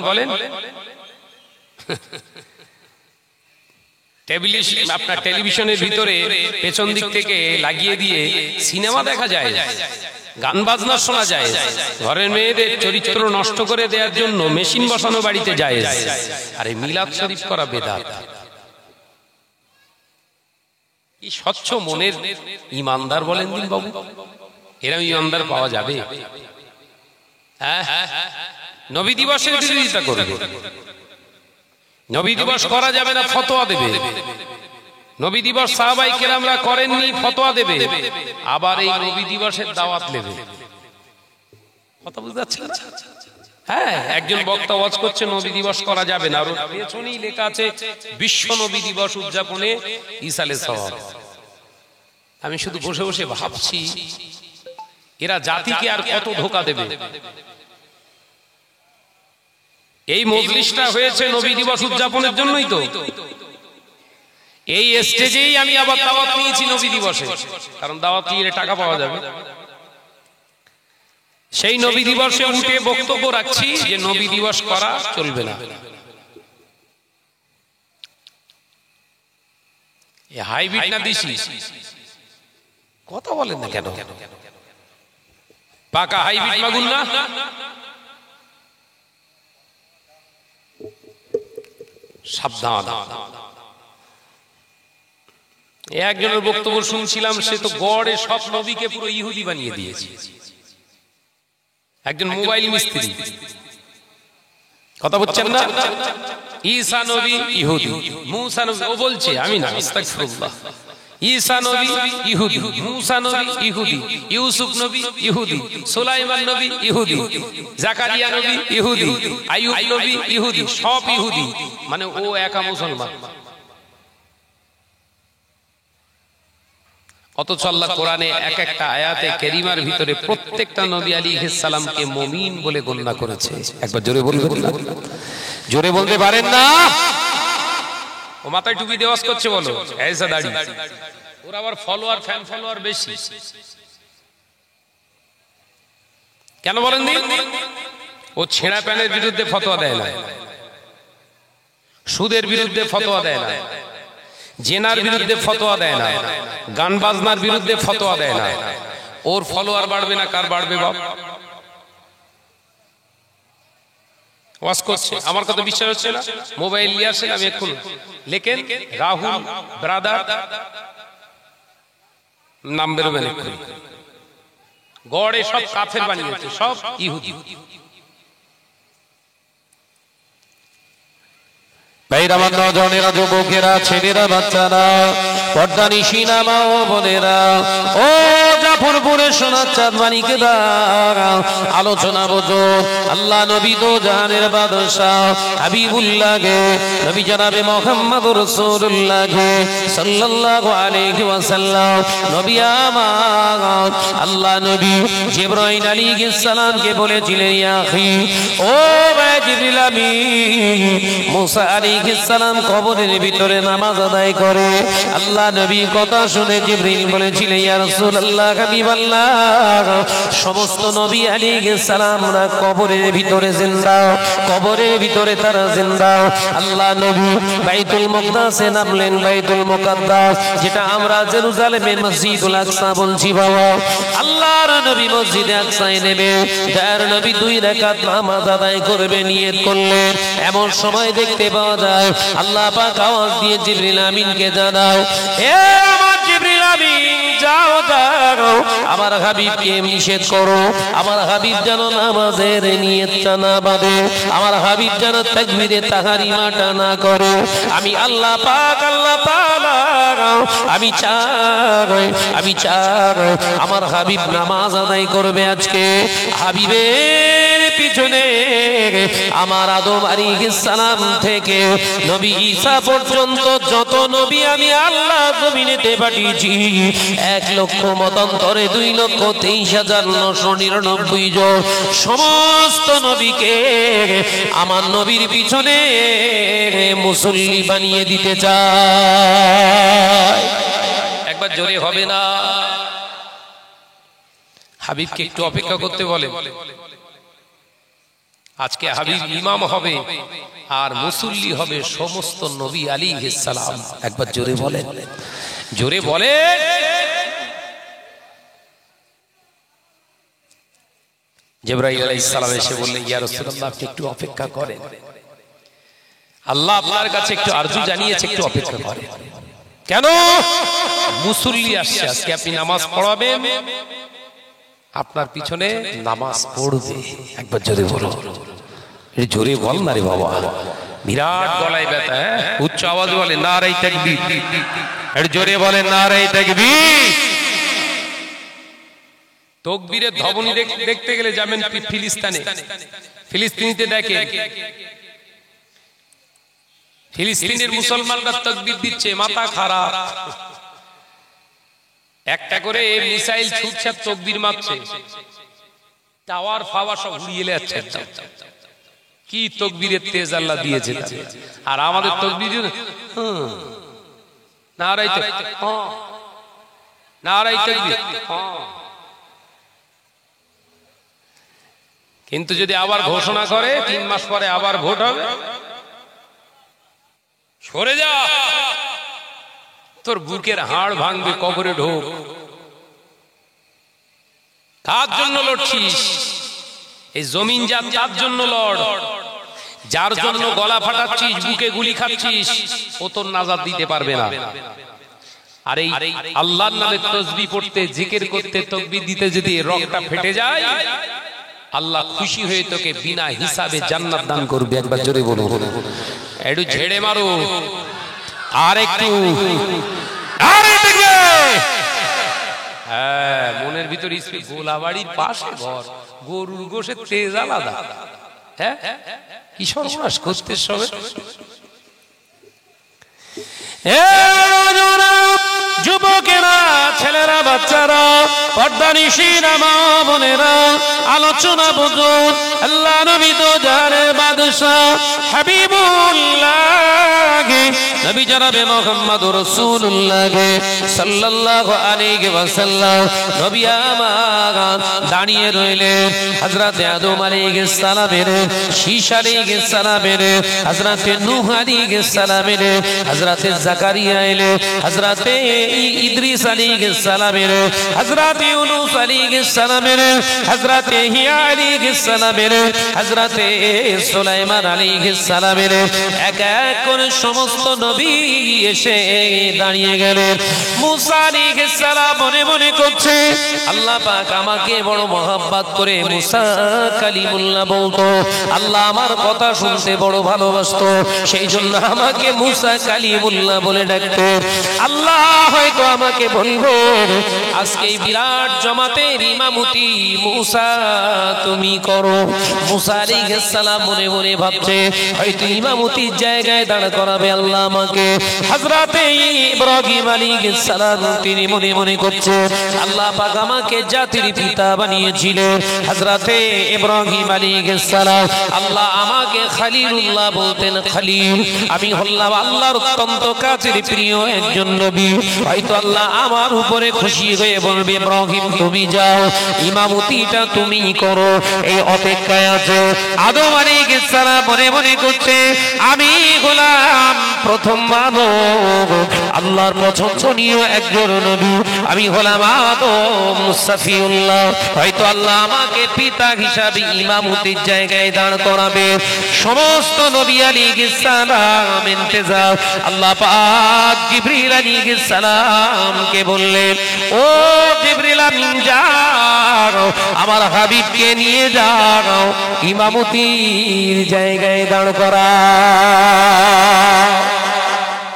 আপনার টেলিভিশনের ভিতরে পেছন দিক থেকে লাগিয়ে দিয়ে সিনেমা দেখা যায় গান বাজনা শোনা যায় ঘরের মেয়েদের চরিত্র নষ্ট করে দেওয়ার জন্য মেশিন বসানো বাড়িতে যায় আরে মিলাদ শরীফ করা বেদাত কি স্বচ্ছ মনের ইমানদার বলেন দিন বাবু এরকম ইমানদার পাওয়া যাবে হ্যাঁ নবী দিবসের বিরোধিতা করবে নবী দিবস করা যাবে না ফতোয়া দেবে নবী দিবস সাহাবায়ে কেরামরা করেননি ফতোয়া দেবে আবার এই নবী দিবসের দাওয়াত নেবে কথা বুঝতে পারছেন হ্যাঁ একজন বক্তা ওয়াজ করছে নবী দিবস করা যাবে না আর পেছনেই লেখা আছে বিশ্ব নবী দিবস উদযাপনে ইসালে সওয়াব আমি শুধু বসে বসে ভাবছি এরা জাতিকে আর কত ধোঁকা দেবে। এই মজলিসটা হয়েছে নবী দিবস উদযাপনের জন্যই তো। এই স্টেজেই আমি আবার দাওয়াত নিয়েছি নবী দিবসে, কারণ দাওয়াত নিয়ে টাকা পাওয়া যাবে। সেই নবী দিবসে উঠে বক্তব্য রাখছি যে নবী দিবস করা চলবে না। হাইব্রিড না দিছি কথা বলেন না কেন? পাকা হাইব্রিড মাগুন না? সাবধান। একজনের বক্তব্য শুনছিলাম, সে তো গড়ে সব নবীকে পুরো ইহুদি বানিয়ে দিয়েছে। একজন মোবাইল মিস্ত্রি, কথা বলছেন না? ঈসা নবী ইহুদি, মুসা নবী, ও বলছে আমি না, আস্তাগফিরুল্লাহ। ঈসা নবী ইহুদি, মুসা নবী ইহুদি, ইউসুফ নবী ইহুদি, সুলাইমান নবী ইহুদি, জাকারিয়া নবী ইহুদি, আইয়ুব নবী ইহুদি, সব ইহুদি। মানে ও একা মুসলমান। অথচ আল্লাহ কোরআনে এক একটা আয়াতে কারিমার ভিতরে প্রত্যেকটা নবী আলাইহিস সালামকে মুমিন বলে গণ্য করেছে। একবার জোরে বলবেন না? জোরে বলতে পারেন না? ও মাথায় টুপি দিয়ে ওয়াজ করছে, বলো এইসা দাড়ি। ওর আবার ফলোয়ার, ফ্যান ফলোয়ার বেশি। কেন বলেন নি? ও ছেঁড়া প্যানের বিরুদ্ধে ফতোয়া দেয় না, সুদের বিরুদ্ধে ফতোয়া দেয় না, জেনার বিরুদ্ধে ফতোয়া দেয় না, গান বাজনার বিরুদ্ধে ফতোয়া দেয় না। ওর ফলোয়ার বাড়বে না কার বাড়বে? বাপ ওয়াজ করছে, আমার কথা বিশ্বাস হচ্ছে না? মোবাইল নিয়ে আসেন, আমি এখন লেখেন রাহুল ব্রাদার, নাম বেরোবেন এখন। গড়ে সব কাফের বানিয়েছে, সব ইহুদি। ভাইরা, আমার নজনেরা, যুবকেরা, ছেলেরা, বাচ্চারা, পর্দানিশিনা মা ও বোনেরা, ও জাফরপুরে সোনার চাঁদ মানিকেরা, আলোচনা বোঝো। আল্লাহ নবী তো জাহানের বাদশাহ হাবিবুল্লাহকে, নবী জনাবে মুহাম্মদুর রাসূলুল্লাহকে সাল্লাল্লাহু আলাইহি ওয়াসাল্লাম, নবী আমার আল্লাহ নবী জিবরাইল আলাইহিস সালামকে বলেছিলেন, ইয়া আখি, ও ভাই জিবরিল আমিন, মুসা আলাইহিস সালাম কবরের ভিতরে নামাজ আদায় করে। আল্লাহ নবীর কথা শুনে জিবরিল বলেছিলেন, ইয়া রাসূলুল্লাহ, হাবিবাল্লাহ, সমস্ত নবী আলাইহিস সালামরা কবরের ভিতরে জিন্দা, কবরের ভিতরে তারা জিন্দা। আল্লাহ নবী বাইতুল মুকদ্দাসে নামলেন, বাইতুল মুকদ্দাস যেটা আমরা জেরুজালেমের মসজিদুল আকসা বলছি। বাবা, আল্লাহর নবী মসজিদে আকসায় নেবে, যার নবী 2 রাকাত নামাজ আদায় করবে নিয়ত করলেন। এমন সময় দেখতে পাওয়া যায় আল্লাহ পাক আওয়াজ দিয়ে জিবরিল আমিনকে জানাও, এ আমার জিবরিল আমিন, যাও যাও, আমার হাবিবকে নিষেধ করো, আমার হাবিব যেন নামাজের নিয়তটা না বাঁধে, আমার হাবিব যেন তাকবীরে তাহরিমাটা না করে। আমি আল্লাহ পাক, আল্লাহ তাআলা, আমি চাই আমার হাবিব নামাজ আদায় করবে আজকে। হাবিবের পিছনে আমার আদম আলাইহিস সালাম থেকে নবী ঈসা পর্যন্ত যত নবী আমি আল্লাহ জমিনেতে পাঠিয়েছি, 1 লক্ষ মতান্তরে 2,23,999 জন সমস্ত নবীকে আমার নবীর পিছনে মুসল্লি বানিয়ে দিতে চায়। একবার জোরে হবে না? হাবিবকে একটু অপেক্ষা করতে বলে। আজকে হাবিব ইমাম হবে আর মুসল্লি হবে সমস্ত নবী আলাইহিস সালাম। একবার জোরে বলেন, জোরে বলে। জিবরাইল আলাইহিস সালাম এসে বললেন, ইয়া রাসূলুল্লাহ, আপনি একটু অপেক্ষা করেন, আল্লাহ আপনার কাছে একটু আরজু জানিয়েছে, একটু অপেক্ষা করেন। কেন? মুসল্লি আসছে, আজকে আপনি নামাজ পড়াবেন, আপনার পিছনে নামাজ পড়বে। একবার জোরে বলো, জোরে বল না রে বাবা, বিরাট গলায় ব্যথা। উচ্চ আওয়াজ বলে নারে তাকবীর, জোরে বলে নারে তাকবীর। তাকবীরের ধ্বনি দেখতে গেলে যাবেন ফিলিস্তিনে, ফিলিস্তিনিতে দেখেন ফিলিস্তিনের মুসলমানরা তাকবীর দিচ্ছে, মাথা খারাপ। একটা করে মিসাইল ছুটছে, তকবীর মারছে, টাওয়ার ফাওয়া সব উড়িয়ে যাচ্ছে। কি তকবীরের তেজ আল্লাহ দিয়েছে। আর আমাদের তকবীর নারায়ে তাকবীর, নারায়ে তাকবীর। কিন্তু যদি আবার ঘোষণা করে 3 মাস পরে আবার ভোট হবে, সরে যা, তোর বুকের হাড় ভাঙবে, কবরে ঢোক। কার জন্য লড়ছিস? এই জমিন যা তার জন্য লড়। যার জন্য গলা ফাটাচ্ছিস, বুকে গুলি খাচ্ছিস, ও তোর নাজাত দিতে পারবে না। আর এই আল্লাহর নামে তাসবিহ পড়তে, জিকির করতে, তাকবীর দিতে যদি রগটা ফেটে যায়, আল্লাহ খুশি হয়ে তোকে বিনা হিসাবে জান্নাত দান করবে। একবার জোরে বলো, একটু ঝেড়ে মারো, আর একটু, আরে দেখবে। হ্যাঁ, মনের ভিতর ইসপি, গোলাবাড়ির পাশে ঘর, গরুর গোশের তেজ আলাদা। হ্যাঁ, কি সর্বনাশ করতে সবে। যুবকেরা, ছেলেরা, বাচ্চারা, পর্দানিশীরা, মা বোনেরা, আলোচনা বুঝুন। আল্লাহ নবী তো জানের বাদশা, হাবিবুল্লাহ নবী জনাবে মুহাম্মদুর রাসূলুল্লাহ সাল্লাল্লাহু আলাইহি ওয়াসাল্লাম নবী আমার দাঁড়িয়ে রইলেন। হযরত আদম আলাইহিস সালামের, শীশ আলাইহিস সালামের, হযরত নূহ আলাইহিস সালামের, হযরত জাকারিয়া এলে, হযরত ইদ্রিস আলাইহিস সালামের, হযরত ইউনূস আলাইহিস সালামের, হযরত ইহইয়া আলাইহিস সালামের, হযরত সুলাইমান আলাইহিস সালামের, এক এক করে সমস্ত নবী এসে দাঁড়িয়ে গেলেন। মুসা আলাইহিস সালাম মনে মনে করছে, আল্লাহ পাক আমাকে বড় মহব্বত করে মুসা কালিমুল্লাহ বলতো, আল্লাহ আমার কথা শুনতে বড় ভালোবাসতো, সেই জন্য আমাকে মুসা কালিমুল্লাহ বলে ডাকতো। আল্লাহ হয়তো আমাকে বলবো, আজকে এই বিরাট জামাতের ইমামতি মুসা তুমি করো। মুসা আলাইহিস সালাম মনে মনে ভাবছে, হয়তো ইমামতির জায়গায় দাঁড় করাবে আল্লাহ আমাকে। হযরতে ইব্রাহিম আলাইহিস সালাম তিনি মনে মনে করছে, আল্লাহ পাক আমাকে জাতির পিতা বানিয়েছিলেন। হযরতে ইব্রাহিম আলাইহিস সালাম আল্লাহ আমাকে খলিলুল্লাহ বলতেন, খলিল, আমি হলাম আল্লাহর অত্যন্ত কাছের প্রিয় একজন নবী। হয়তো আল্লাহ আমার উপরে খুশি হয়ে বলবে, ইব্রাহিম তুমি যাও, ইমামতিটা তুমি করো। এই অপেক্ষায় আছে। আদম আলাইহিস সালাম মনে মনে করছে, আমি হলাম প্রথম মানব, আল্লাহর পছন্দনীয় একজন নবী, আমি হলাম আদম সফিউল্লাহ। হয়তো আল্লাহ আমাকে পিতা হিসাবে ইমামতির জায়গায় দাঁড় করাবে। সমস্ত নবী আলাইহিস সালাম ইন্তজার। আল্লাহ পাক জিবরিল আলাইহিস সালামকে বললেন, ও জিবরিল আমিন যাও, আমার হাবিবকে নিয়ে যাও, ইমামতির জায়গায় দাঁড় করা।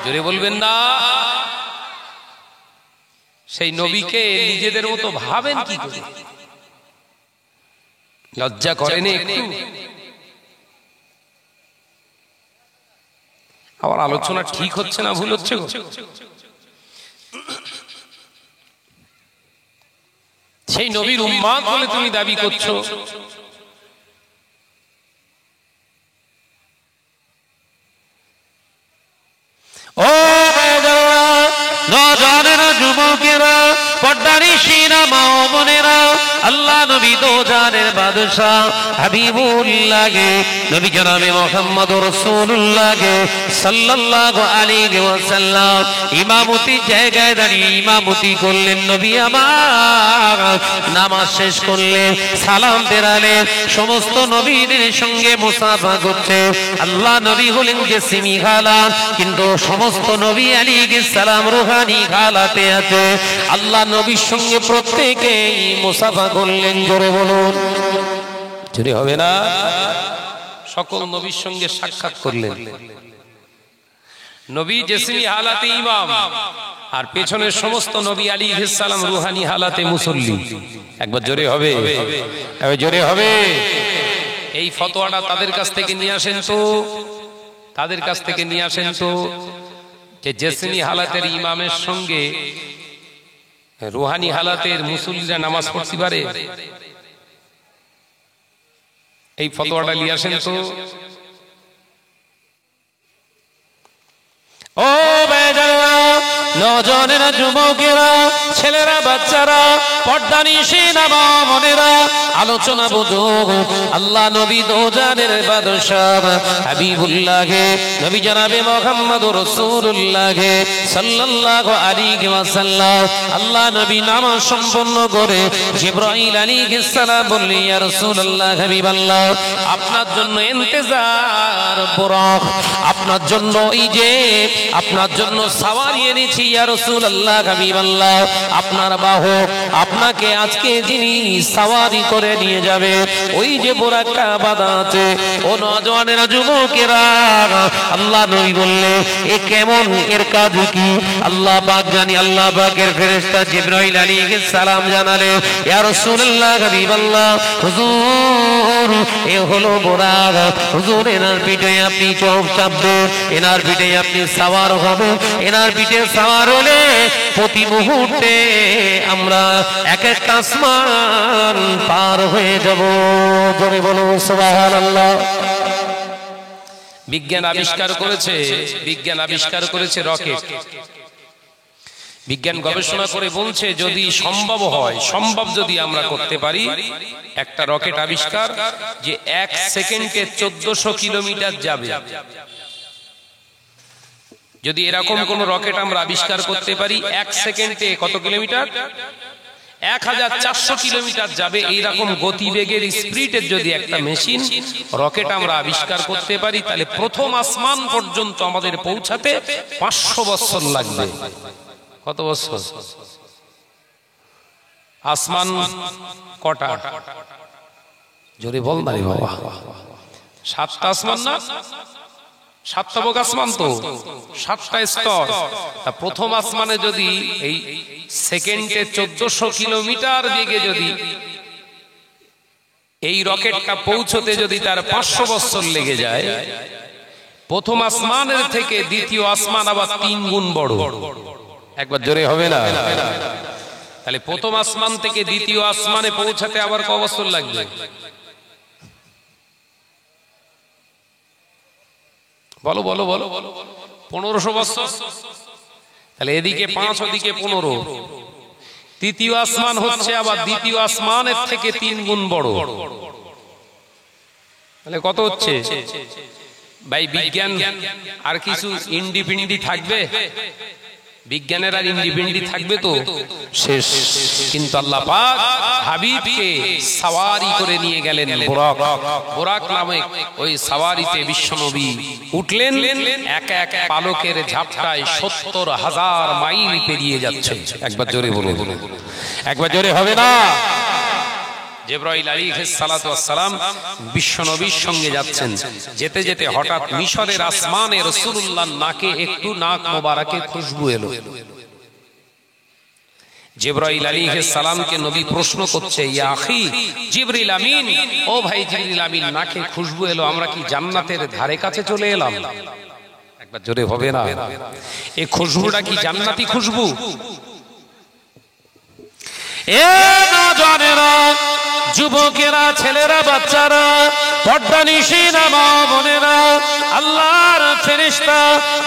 জোরে বলবেন না। সেই নবীকে নিজেদের মতো ভাবেন কি করে? লজ্জা করেন একটু? আবার আলোচনা ঠিক হচ্ছে না ভুল হচ্ছে? সেই নবীর উম্মত বলে তুমি দাবি করছো, ও নজরের যুবকেরা, পর্দানিশীরা, মা ও বোনেরা, আল্লাহ নবী দো জানের বাদশা হাবিবুল্লাহ নবী জনাবে মুহাম্মদুর রাসূলুল্লাহ সাল্লাল্লাহু আলাইহি ওয়াসাল্লাম ইমামতির জায়গায় দাঁড়িয়ে ইমামতি করলেন। নবী আমার নামাজ শেষ করলেন, সালাম ফেরালেন, সমস্ত নবীদের সঙ্গে মুসাফা করছে। আল্লাহ নবী হলেন জিসমি হালাত, কিন্তু সমস্ত নবী আলাইহিস সালাম রূহানি হালাতে আছে। আল্লাহ নবীর সঙ্গে প্রত্যেকেই মুসাফা করলেন। জোরে বলুন, জোরে হবে না? সকল নবীর সঙ্গে সাক্ষাৎ করলেন। নবী জিসমি হালাতে ইমাম, আর পেছনের সমস্ত নবী আলাইহিস সালাম রূহানি হালাতে মুসল্লি। একবার জোরে হবে, একবার জোরে হবে। এই ফতোয়াটা তাদের কাছ থেকে নিয়ে আসেন তো, তাদের কাছ থেকে নিয়ে আসেন তো, যে জিসমি হালাতের ইমামের সঙ্গে রুহানি হালাতের মুসল্লিরা নামাজ পড়তে পারে? এই ফতোয়াটা নিয়ে আসেন তো। ও বেজারা, নজনেরা, যুবকেরা, ছেলেরা, বাচ্চারা, পর্দানিশীনা মনেরা, আলোচনা বুঝো। আল্লাহ নবী দোজানের বাদশাহ হাবিবুল্লাহে নবী জনাবে মুহাম্মদুর রাসূলুল্লাহে সাল্লাল্লাহু আলাইহি ওয়াসাল্লাম আল্লাহ নবী নামাজ সম্পন্ন করে জিবরাইল আলাইহিস সালাম বললেন, ইয়া রাসূলুল্লাহ, হাবিবাল্লাহ, আপনার জন্য ইন্তজার বুরাক, আপনার জন্য এই যে আপনার জন্য সওয়ারি এনেছি ইয়া রাসূলুল্লাহ, হাবিবাল্লাহ, আপনার বাহক আপনাকে আজকে যিনি সওয়ারি করে নিয়ে যাবে ওই যে বুরাকটা বাঁধা আছে। ও নওজওয়ানেরা, যুবকেরা, আল্লাহ নবী বললে এ কেমন, এর কাজ কি? আল্লাহ পাক জানি। আল্লাহ পাকের ফেরেশতা জিবরাইল আলাইহিস সালাম জানালে, ইয়া রাসূলুল্লাহ, হাবিবাল্লাহ, হুজুর এ হলো বুরাক, হুজুর এনার পিঠে আপনি চোখ চাপবেন, এনার পিঠে আপনি সওয়ার হবেন, এনার পিঠে সওয়ার হলে প্রতি মুহূর্তে আমরা এক এক আসমান পার হয়ে যাব। জোরে বলো সুবহানাল্লাহ। বিজ্ঞান আবিষ্কার করেছে রকেট। বিজ্ঞান গবেষণা করে বলছে যদি সম্ভব যদি আমরা করতে পারি, একটা রকেট আবিষ্কার যে 1 সেকেন্ডে 1400 কিলোমিটার যাবে। যদি এরকম কোন রকেট আমরা আবিষ্কার করতে পারি 1 সেকেন্ডে কত কিলোমিটার? 1400 কিলোমিটার যাবে। এইরকম গতিবেগের স্পিডের যদি একটা মেশিন রকেট আমরা আবিষ্কার করতে পারি, তাহলে প্রথম আসমান পর্যন্ত আমাদের পৌঁছাতে 500 বছর লাগবে। কত বছর? আসমান কটা? জোরে বল না রে বাবা। 7টা আসমান না? 7টা বক আসমান তো, 7টা স্তর। তা প্রথম আসমানে যদি এই সেকেন্ডে 1400 কিলোমিটার বেগে যদি এই রকেটটা পৌঁছতে যদি তার 500 বছর লেগে যায়, প্রথম আসমানের থেকে দ্বিতীয় আসমান আবার 3 গুণ বড়। একবার জোরে হবে না? তাহলে প্রথম আসমান থেকে দ্বিতীয় আসমানে পৌঁছাতে আবার কত বছর লাগবে? বলো বলো বলো। 1500 বছর। তাহলে এদিকে 5, ওদিকে 15। তৃতীয় আসমান হচ্ছে আবার দ্বিতীয় আসমানের থেকে 3 গুণ বড়। তাহলে কত হচ্ছে ভাই? বিজ্ঞান আর কিছু ইন্ডিপেন্ডেন্ট থাকবে? বিজ্ঞানের আর ইন্ডিপেন্ডেন্ট থাকবে তো শেষ। কিন্তু আল্লাহ পাক হাবিবকে সওয়ারি করে নিয়ে গেলেন বুরাক নামে ওই সওয়ারিতে বিশ্বনবী উঠলেন। এক এক পালকের ঝাপটায় 70,000 মাইল পেরিয়ে যাচ্ছে। একবার জোরে বলুন, একবার জোরে হবে না? জিবরাইল আলাইহিস সালাতু ওয়াস সালাম বিশ্বনবীর সঙ্গে যাচ্ছেন। যেতে যেতে হঠাৎ মিশরের আসমানে রাসূলুল্লাহর নাকে একটু নাক মোবারকে খুশবু এলো। জিবরাইল আলাইহিস সালামকে নবী প্রশ্ন করছে, ইয়া আখি জিবরিল আমিন, ও ভাই জিবরিল আমিন, নাকে খুশবু এলো, আমরা কি জান্নাতের ধারে কাছে চলে এলাম? একবার জোরে হবে না? এই খুশবুটা কি জান্নাতি খুশবু? এ নওজওয়ানেরা, যুবকেরা, ছেলেরা, বাচ্চারা, পর্দানিশীনা মা বোনেরা, আল্লাহর ফেরেশতা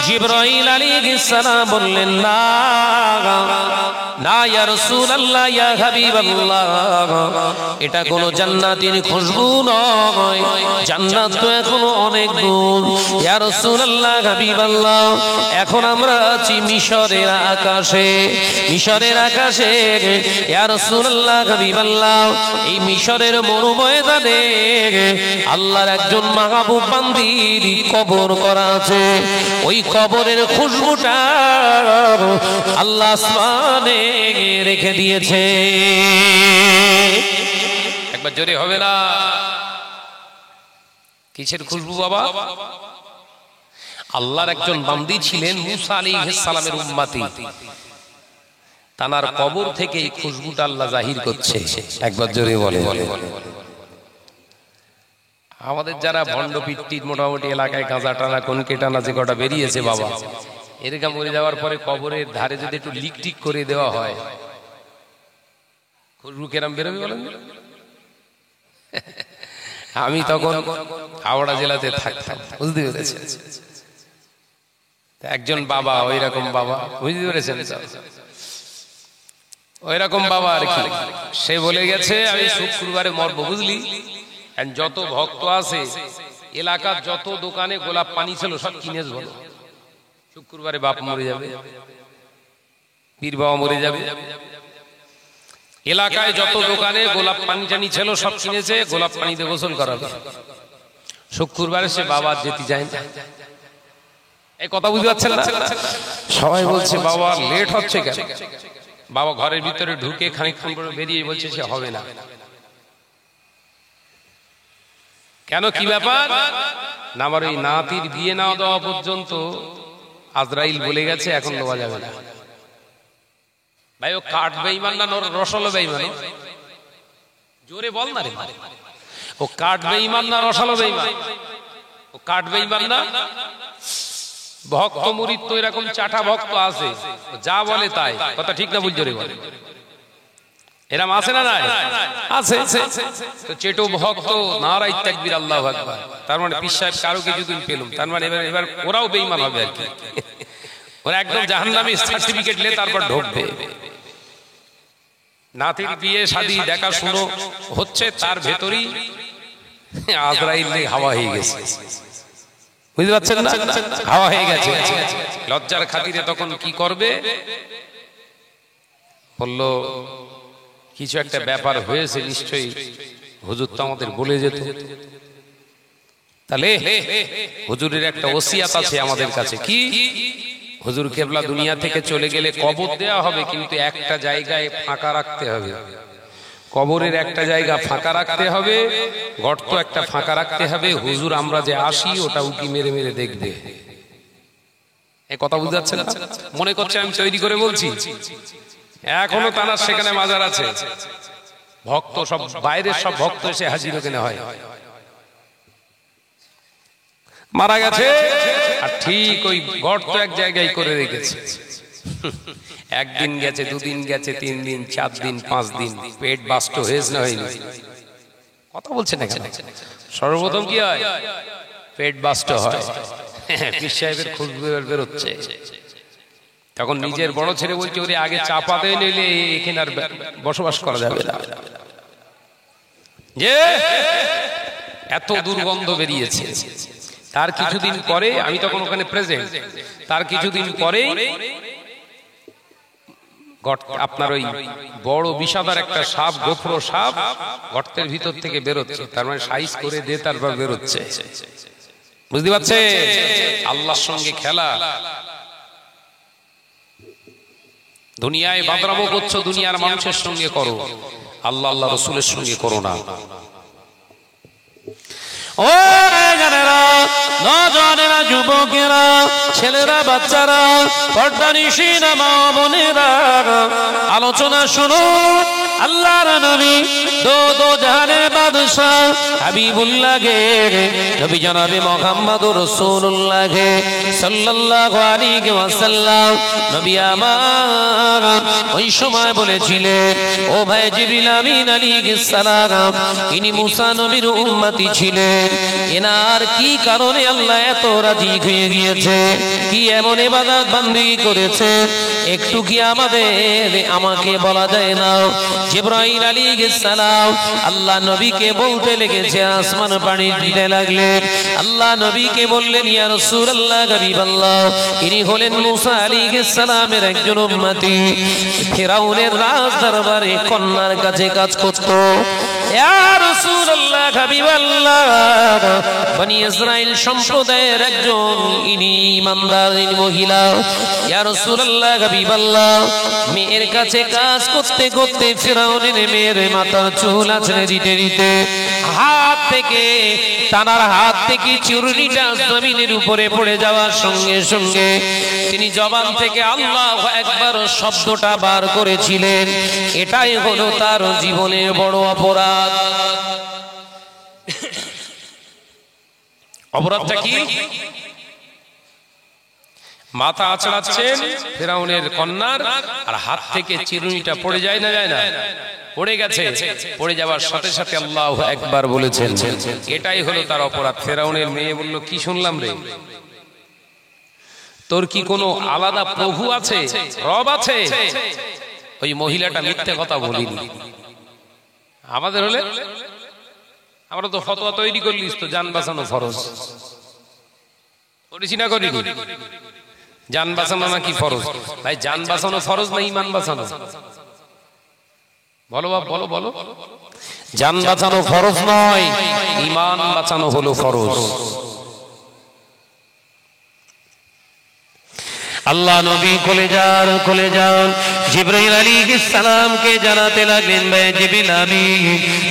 জিবরাইল আলাইহিস সালাম বললেন, না না ইয়া রাসূলুল্লাহ, ইয়া হাবিবাল্লাহ, এটা কোনো জান্নাতের খুশবু নয়, জান্নাত তো এখনো অনেক দূর। ইয়া রাসূলুল্লাহ, হাবিবাল্লাহ, এখন আমরা আছি মিশরের আকাশে, মিশরের আকাশে। ইয়া রাসূলুল্লাহ, হাবিবাল্লাহ, এই মিশরের মরুময়দানে আল্লাহর একজন মাহবুব বান্দির কবর করা আছে। ওই কবরের খুশবুটা আল্লাহ আসমানে রেখে দিয়েছে। একবার জোরে হবে না? কিসের খুশবু বাবা? আল্লাহর একজন বান্দি ছিলেন মুসা আলাইহিস সালামের উম্মতি, তানার কবর থেকে এই খুশবুটা আল্লাহ জাহির করছে। একবার জোরে বলে। আমাদের যারা ভণ্ড পিট্টির মোটামুটি এলাকায় গাঁজা টানা কনকে টানা যে কটা বেরিয়েছে বাবা, এরকম মরে যাওয়ার পরে কবরের ধারে যদি একটু লিকটিক করে দেওয়া হয়, রুকেরাম বেরোবে বলেন? আমি তখন হাওড়া জেলাতে থাকতাম, বুঝতে পেরেছেন? একজন বাবা, ওই রকম বাবা, বুঝতে পেরেছেন? ওই রকম বাবা আর কি, সে বলে গেছে আমি শুক্রবারে মরবো, বুঝলি? যত ভক্ত আছে এলাকার, যত দোকানে গোলাপ পানি ছিল সব কিনে বলো, শুক্রবারে বাপ মরে যাবে, পীর বাবা মরে যাবে। এলাকায় যত দোকানে গোলাপ পানি টানি ছিল সব কিনেছে, গোলাপ পানিতে গোসল করাবে। শুক্রবারে সে বাবা যেতে যায় না। এই কথা বুঝতে পারছেন না? সবাই বলছে বাবা লেট হচ্ছে কেন? বাবা ঘরের ভিতরে ঢুকে খানিকক্ষণ পরে বেরিয়ে বলছে সে হবে না। কেন, কি ব্যাপার? না, আমার ওই নাতির বিয়ে না দেওয়া পর্যন্ত আজরাইল বলে গেছে এখন নেওয়া যাবে না। ভাই ও কাঠ বেঈমান না রসালো বেঈমান? জোরে বল না রে। ও কাঠ বেঈমান না রসালো বেঈমান? ও কাঠ বেঈমান না? ভক্ত মুরিদ তো এরকম চাটা ভক্ত আছে, যা বলে তাই, কথা ঠিক না? বুঝ জোরে বলে, এরম আছে না? নাই আছে। তো চেটো ভক্ত নারাই তাকবীর আল্লাহু আকবার, তার মানে পীর সাহেব কারো কিছুদিন পেলাম, তার মানে এবার ওরাও বেঈমান হবে আর কি। ওরা একদম জাহান্নামী সার্টিফিকেট নিয়ে তারপর ঢুকবে। নাতির বিয়ে শাদী দেখা শুনো হচ্ছে, তার ভেতরই আজরাইল হাওয়া হয়ে গেছে, বুঝতে পারছেন না? হাওয়া হয়ে গেছে। লজ্জার খাতিরে তখন কি করবে? বললো কিছু একটা ব্যাপার হয়েছে নিশ্চয়ই, হুজুর তো আমাদের বলে যেত। তাহলে হুজুরের একটা ওসিয়াত আছে আমাদের কাছে, কি? হুজুর কেবলা দুনিয়া থেকে চলে গেলে কবর দেয়া হবে, কিন্তু একটা জায়গায় ফাঁকা রাখতে হবে। কবরের একটা জায়গা ফাঁকা রাখতে হবে, গর্ত একটা ফাঁকা রাখতে হবে। হুজুর আমরা যে আসি ওটা উকি মেরে মেরে দেখবে। এই কথা বুঝতে পারছেন না? মনে করছে আমি তৈরি করে বলছি। এখনো তার সেখানে মাজার আছে, ভক্ত সব বাইরের সব ভক্ত এসে হাজির ওখানে হয়। মারা গেছে আর ঠিক ওই গর্ত এক জায়গায় করে রেখেছে। একদিন গেছে, দুদিন গেছে, 3 দিন, 4 দিন, 5 দিন, পেট বাস্ট হয়েছে না হয়নি? কথা বলছেন না কেন? সর্বপ্রথম কি হয়? পেট বাস্ট হয়, পীর সাহেবের খুশবু বেরোচ্ছে। তখন নিজের বড় ছেলে বলছে ওরে আগে চাপাতে নিলে এখানে আর বসবাস করা যাবে না, যে এত দুর্গন্ধ বেরিয়েছে। তার কিছুদিন পরে, আমি তখন ওখানে প্রেজেন্ট, তার কিছুদিন পরেই আপনার ওই বড় বিষাদার একটা সাপ, গোফরো সাপ গর্তের ভিতর থেকে বেরোচ্ছে। তার মানে সাইজ করে দিয়ে তারপর বেরোচ্ছে, বুঝতে পারছে? আল্লাহর সঙ্গে খেলা। দুনিয়ায় বাদরামো করছো, দুনিয়ার মানুষের সঙ্গে করো, আল্লাহ আল্লাহ রসুলের সঙ্গে করো না। ও জানেরা, নজনেরা, যুবকেরা, ছেলেরা, বাচ্চারা, পর্দানিশীনা মা বোনেরা, আলোচনা শোনো। আল্লাহর নবী দো জাহানের বাদশা হাবিবুল্লাহ গে, নবী জনাবে মুহাম্মদুর রাসূলুল্লাহ গে সাল্লাল্লাহু আলাইহি ওয়াসাল্লাম, নবী আমার ওই সময় বলেছিলেন, ও ভাই জিবরিল আমিন আলাইহিস সালাম, ইনি মুসা নবীর উম্মতি ছিলেন। এনার কি কারণে আল্লাহ এত রাজি হয়ে গিয়েছে, কি এমন ইবাদত বান্দি করেছে, একটু কি আমাকে বলা যায় না? জিবরাইল আলাইহিস সালাম আল্লাহ নবীকে বলতে লেগেছে, আসমান পানি দিতে লাগলেন। আল্লাহ নবীকে বললেন, ইয়া রাসূলুল্লাহ, হাবিবাল্লাহ, ইনি হলেন মুসা আলাইহিস সালামের একজন উম্মতি, ফিরাউনের রাজ দরবারে কন্যার কাছে কাজ করত। ইয়া রাসূলুল্লাহ, হাবিবাল্লাহ, বনি ইসরাইল সম্প্রদায়ের একজন ইনি ইমানদার মহিলা। ইয়া রাসূলুল্লাহ, হাবিবাল্লাহ, মেয়ের কাছে কাজ করতে করতে ফিরাউনের মেয়ের মাথার চুল আছড়ে দিতে দিতে তানার হাত থেকে চুরনিটা জমিনের উপরে পড়ে যাওয়ার সঙ্গে সঙ্গে তিনি জবান থেকে আল্লাহু আকবার শব্দটা বার করেছিলেন। এটাই হলো তার জীবনের বড় অপরাধ। অপরাধটা কি? মাথা আছড়াচ্ছেন ফিরাউনের কন্যার, আর হাত থেকে চিরুনিটা পড়ে যায় না, যায় না? পড়ে গেছে, পড়ে যাওয়ার সাথে সাথে আল্লাহু আকবার বলেছেন। এটাই হলো তার অপরাধ। ফেরাউনের মেয়ে বলল, কি শুনলাম রে, তোর কি কোনো আলাদা প্রভু আছে, রব আছে? ওই মহিলাটা মিথ্যে কথা বলিনি। আমাদের হলে আমরা তো ফতোয়া তৈরি করলিস তো জান বাঁচানো ফরজ, করেছি না করিনি? জান বাঁচানো নাকি ফরজ? ভাই জান বাঁচানো ফরজ না ঈমান বাঁচানো? বলো বাপ, বলো বলো। জান বাঁচানো ফরজ নয়, ঈমান বাঁচানো হলো ফরজ। আল্লাহ নবী কোলে যান জিবরাইল আলাইহিস সালামকে জানাতে লাগলেন, ভাই জিবরিল আমিন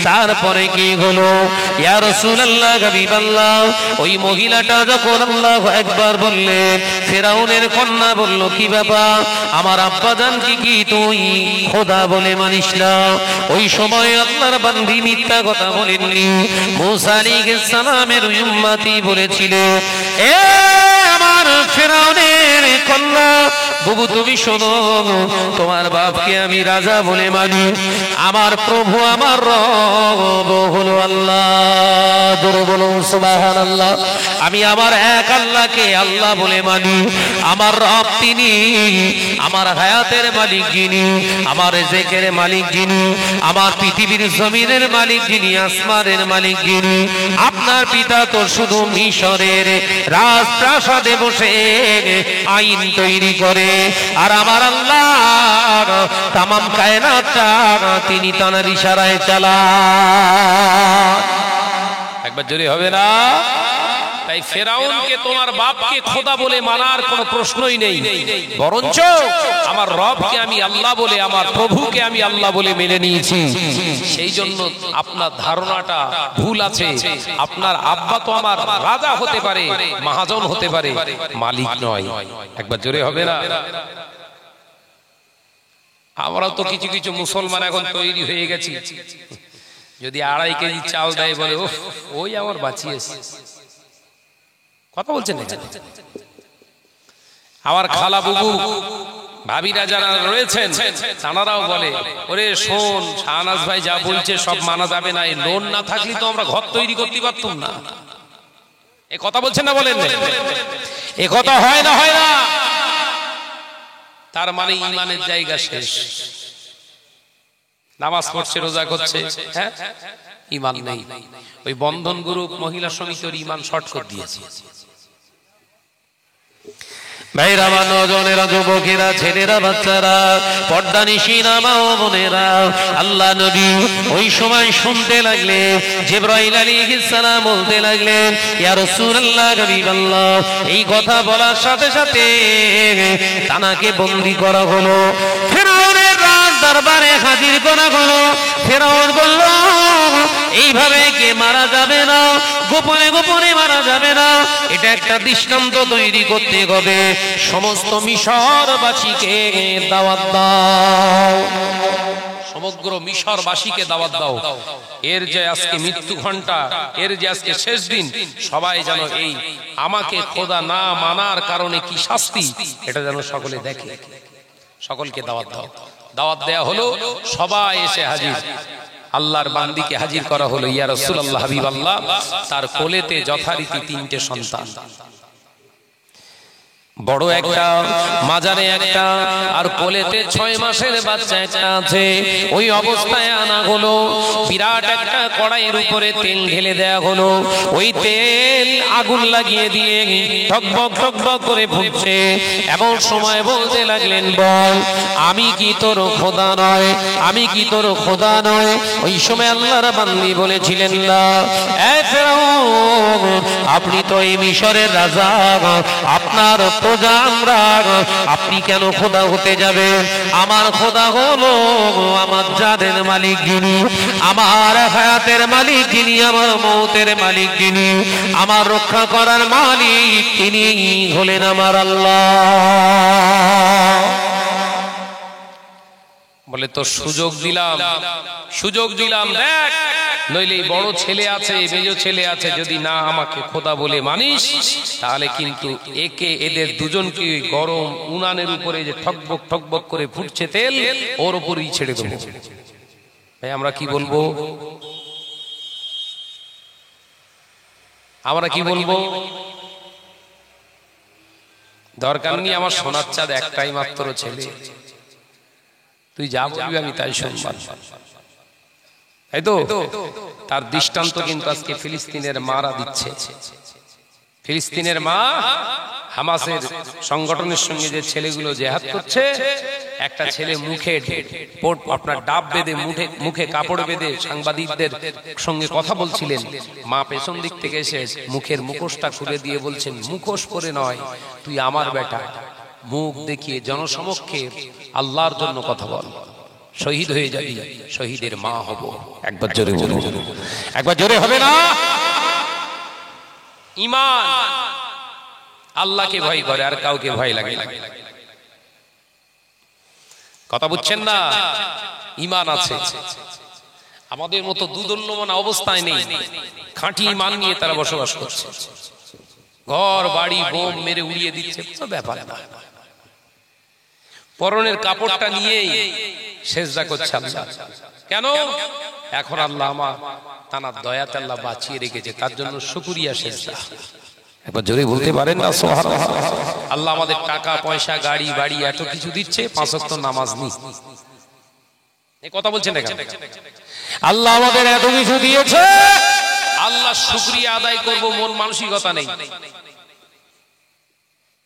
তারপরে কি হলো? ইয়া রাসূলুল্লাহ, হাবিবাল্লাহ, ওই মহিলাটা যখন আল্লাহু আকবার বললেন, ফেরাউনের কন্যা বলল, কি ব্যাপার, আমার আব্বা জান কি তুই খোদা বলে মানিস না? ওই সময় আল্লাহর বান্দী মিথ্যা কথা বলেননি। মুসা আলাইহিস সালামের উম্মতি বলেছিল, এ আমার ফেরাউনের কন্যা, বুবু তুমি শোনো, তোমার বাপকে আমি রাজা বলে মানি, আমার প্রভু আমার রব হলো আল্লাহ। জোরে বলুন সুবহানাল্লাহ। আমি আমার এক আল্লাহকে আল্লাহ বলে মানি। আমার রব তিনি, আমার হায়াতের মালিক যিনি, আমার রিজকের মালিক যিনি, আমার পৃথিবীর জমিনের মালিক যিনি, আসমানের মালিক যিনি। আপনার পিতা তো শুধু মিশরের রাজপ্রাসাদে বসে আইন তৈরি করে, আর আমার আল্লাহ তামাম কায়নাতটা তিনি তার ইশারায় চালান। একবার জোরে হবে না? তাই ফেরাউনকে তোমার বাপকে খোদা বলে মানার কোনো প্রশ্নই নেই, বরঞ্চ আমার রবকে আমি আল্লাহ বলে, আমার প্রভুকে আমি আল্লাহ বলে মেনে নিয়েছি। সেই জন্য আপনার ধারণাটা ভুল আছে। আপনার আব্বা তো আমার রাজা হতে পারে, মহাজন হতে পারে, মালিক নয়। একবার জোরে হবে না? আমরা তো কিছু কিছু মুসলমান এখন তৈরি হয়ে গেছি, যদি 2.5 কেজি চাল দেয় বলে ওই আমার বাঁচিয়েছে। কথা বলছেন না? আমার খালা বুবু ভাবিরা যারা রয়েছেন তানারাও বলে, ওরে শোন, শাহনাজ ভাই যা বলছে সব মানা যাবে না, এই লোন না থাকলে তো আমরা ঘর তৈরি করতে পারতাম না। এ কথা বলছেন না? বলেন এ কথা হয় না? হয় না? তার মানে ঈমানের জায়গা শেষ। নামাজ পড়ছে, রোজা করছে, হ্যাঁ, ঈমান নেই। ওই বন্ধন গ্রুপ মহিলা সমিতির ঈমান শর্ট করে দিয়েছে। ভাইরা, নজনেরা, যুবকেরা, ছেলেরা, বাচ্চারা, পর্দানিশীরা, মা ও বোনেরা, আল্লাহ নবী ওই সময় শুনতে লাগলেন জিবরাইল আলাইহিস সালাম বলতে লাগলেন, ইয়া রাসূলুল্লাহ, হাবিবাল্লাহ, এই কথা বলার সাথে সাথে তানাকে বন্দী করা হলো, ফেরাউনের রাজ দরবারে হাজির করা হলো। ফেরাউন বলল, এইভাবে কে মারা যাবে না, গোপনে গোপনে মারা যাবে না, এটা একটা দৃষ্টান্ত তৈরি করতে হবে। সমস্ত মিশরবাসীকে দাওয়াত দাও, সমগ্র মিশরবাসীকে দাওয়াত দাও। এর যে আজকে মৃত্যু ঘন্টা, এর যে আজকে শেষ দিন, সবাই যেন এই আমাকে খোদা না মানার কারণে কি শাস্তি, এটা যেন সকলে দেখে। সকলকে দাওয়াত দাও। দাওয়াত দেয়া হলো, সবাই এসে হাজির। আল্লাহর বান্দিকে হাজির করা হলো। ইয়া রাসূলুল্লাহ, হাবিবাল্লাহ, তার কোলেতে যথারীতি 3টে সন্তান, বড় একটা, মাঝারে একটা, আর কোলেতে 6 মাসের বাচ্চা একটা আছে। ওই অবস্থায় আনা হলো, বিরাট একটা কড়াইয়ের উপরে তেল ঢেলে দেয়া হলো। ওই তেল আগুন লাগিয়ে দিয়ে টকবক টকবক করে ফুটছে। এমন সময় বলতে লাগলেন, বল, আমি কি তোর খোদা নয়? আমি কি তোর খোদা নয়? ওই সময় আল্লাহর বান্দী বলেছিলেন, না, এ ফেরাউন, আপনি তো এই মিশরের রাজা, আপনার খোদা আমরা, আপনি কেন খোদা হতে যাবেন? আমার খোদা হলো আমার জানের মালিক যিনি, আমার হায়াতের মালিক যিনি, আমার মৌতের মালিক যিনি, আমার রক্ষা করার মালিক তিনি হলেন আমার আল্লাহ। বলে, তো সুযোগ দিলাম, সুযোগ দিলাম, দেখ, নইলে বড় ছেলে আছে, মেজ ছেলে আছে, যদি না আমাকে খোদা বলে মানিস, তাহলে কিন্তু এদের দুজনকে গরম উনানের উপরে যে ঠকবক ঠকবক করে ফুটছে তেল, ওর উপরই ছেড়ে দেবো। ভাই আমরা কি বলবো? আমরা কি বলবো? দরকার নেই আমার সোনার চাঁদ একটাই মাত্র ছেলে, তুই যা বলবি আমি তাই শুনবো, তাই তো? তার দৃষ্টান্ত কিন্তু আজকে ফিলিস্তিনের মারা দিচ্ছে। ফিলিস্তিনের মা হামাসের সংগঠনের সঙ্গে যে ছেলেগুলো জেহাদ করছে, একটা ছেলে মুখে আপনার ডাব বেঁধে মুখে কাপড় বেঁধে সাংবাদিকদের সঙ্গে কথা বলছিলেন। মা পেছন দিক থেকে এসে মুখের মুখোশটা খুলে দিয়ে বলছেন, মুখোশ পরে নয়, তুই আমার বেটা, মুখ দেখিয়ে জনসমক্ষে আল্লাহর জন্য কথা বল, শহীদ হয়ে যাবি, শহীদের মা হব। একবার জোরে বলুন, একবার জোরে হবে না? ঈমান আল্লাহকে ভয় করে, আর কাউকে ভয় লাগে না। কথা বুঝছেন না? ঈমান আছে। আমাদের মতো দুদুল্যমান অবস্থায় নেই, খাঁটি ঈমান নিয়ে তারা বসবাস করছে। ঘর বাড়ি বোম মেরে উড়িয়ে দিচ্ছে, তো ব্যাপার না। পরনের কাপড়টা নিয়েই সেজদা করছে আল্লাহ। কেন? এখন আল্লাহ আমার তানার দয়াতে আল্লাহ বাঁচিয়ে রেখেছে, তার জন্য শুকরিয়া সেজদা। একবার জোরে বলতে পারেন না সুবহানাল্লাহ? আল্লাহ আমাদের টাকা পয়সা গাড়ি বাড়ি এত কিছু দিচ্ছে, 5 ওয়াক্ত নামাজ নেই। এই কথা বলছেন না কেন? আল্লাহ আমাদের এত কিছু দিয়েছে, আল্লাহ শুকরিয়া আদায় করব মন মানসিকতা নেই।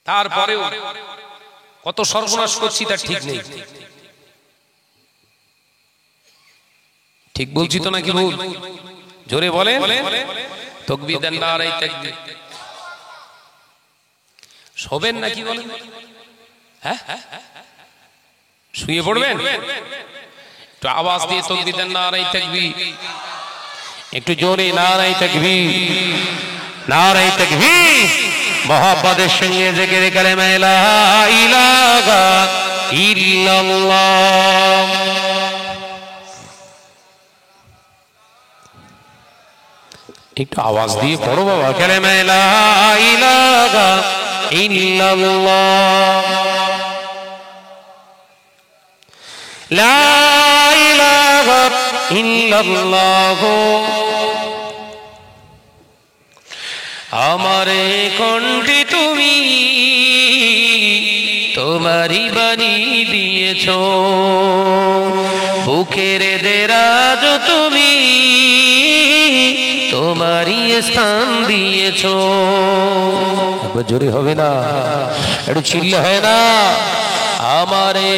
তারপরেও কত সর্বনাশ করছি তার ঠিক নেই। ঠিক বলছি তো নাকি ভুল? জোরে বলেন। তাকবীর দেন, নারায়ে তাকবীর। শোবেন নাকি বলেন? হ্যাঁ, শুয়ে পড়বেন? একটু আওয়াজ দিয়ে তাকবীর দেন, নারায়ে তাকবীর। একটু জোরে নারায়ে তাকবীর, নারায়ে তাকবীর। মোহাব্বতের সঙ্গে জিকির কালেমা লা ইলাহা ইল্লাল্লাহ। একটু আওয়াজ দিয়ে পড়ো বাবা, কালেমা লা ইলাহা ইল্লাল্লাহ, লা ইলাহা ইল্লাল্লাহ। আমারে কণ্ঠে তুমি তোমারই বাণী দিয়েছো, বুকের দেরাজ তুমি তোমারই স্থান দিয়েছো। জোরে হবে না? একটু চিল্লা হয় না? আমারে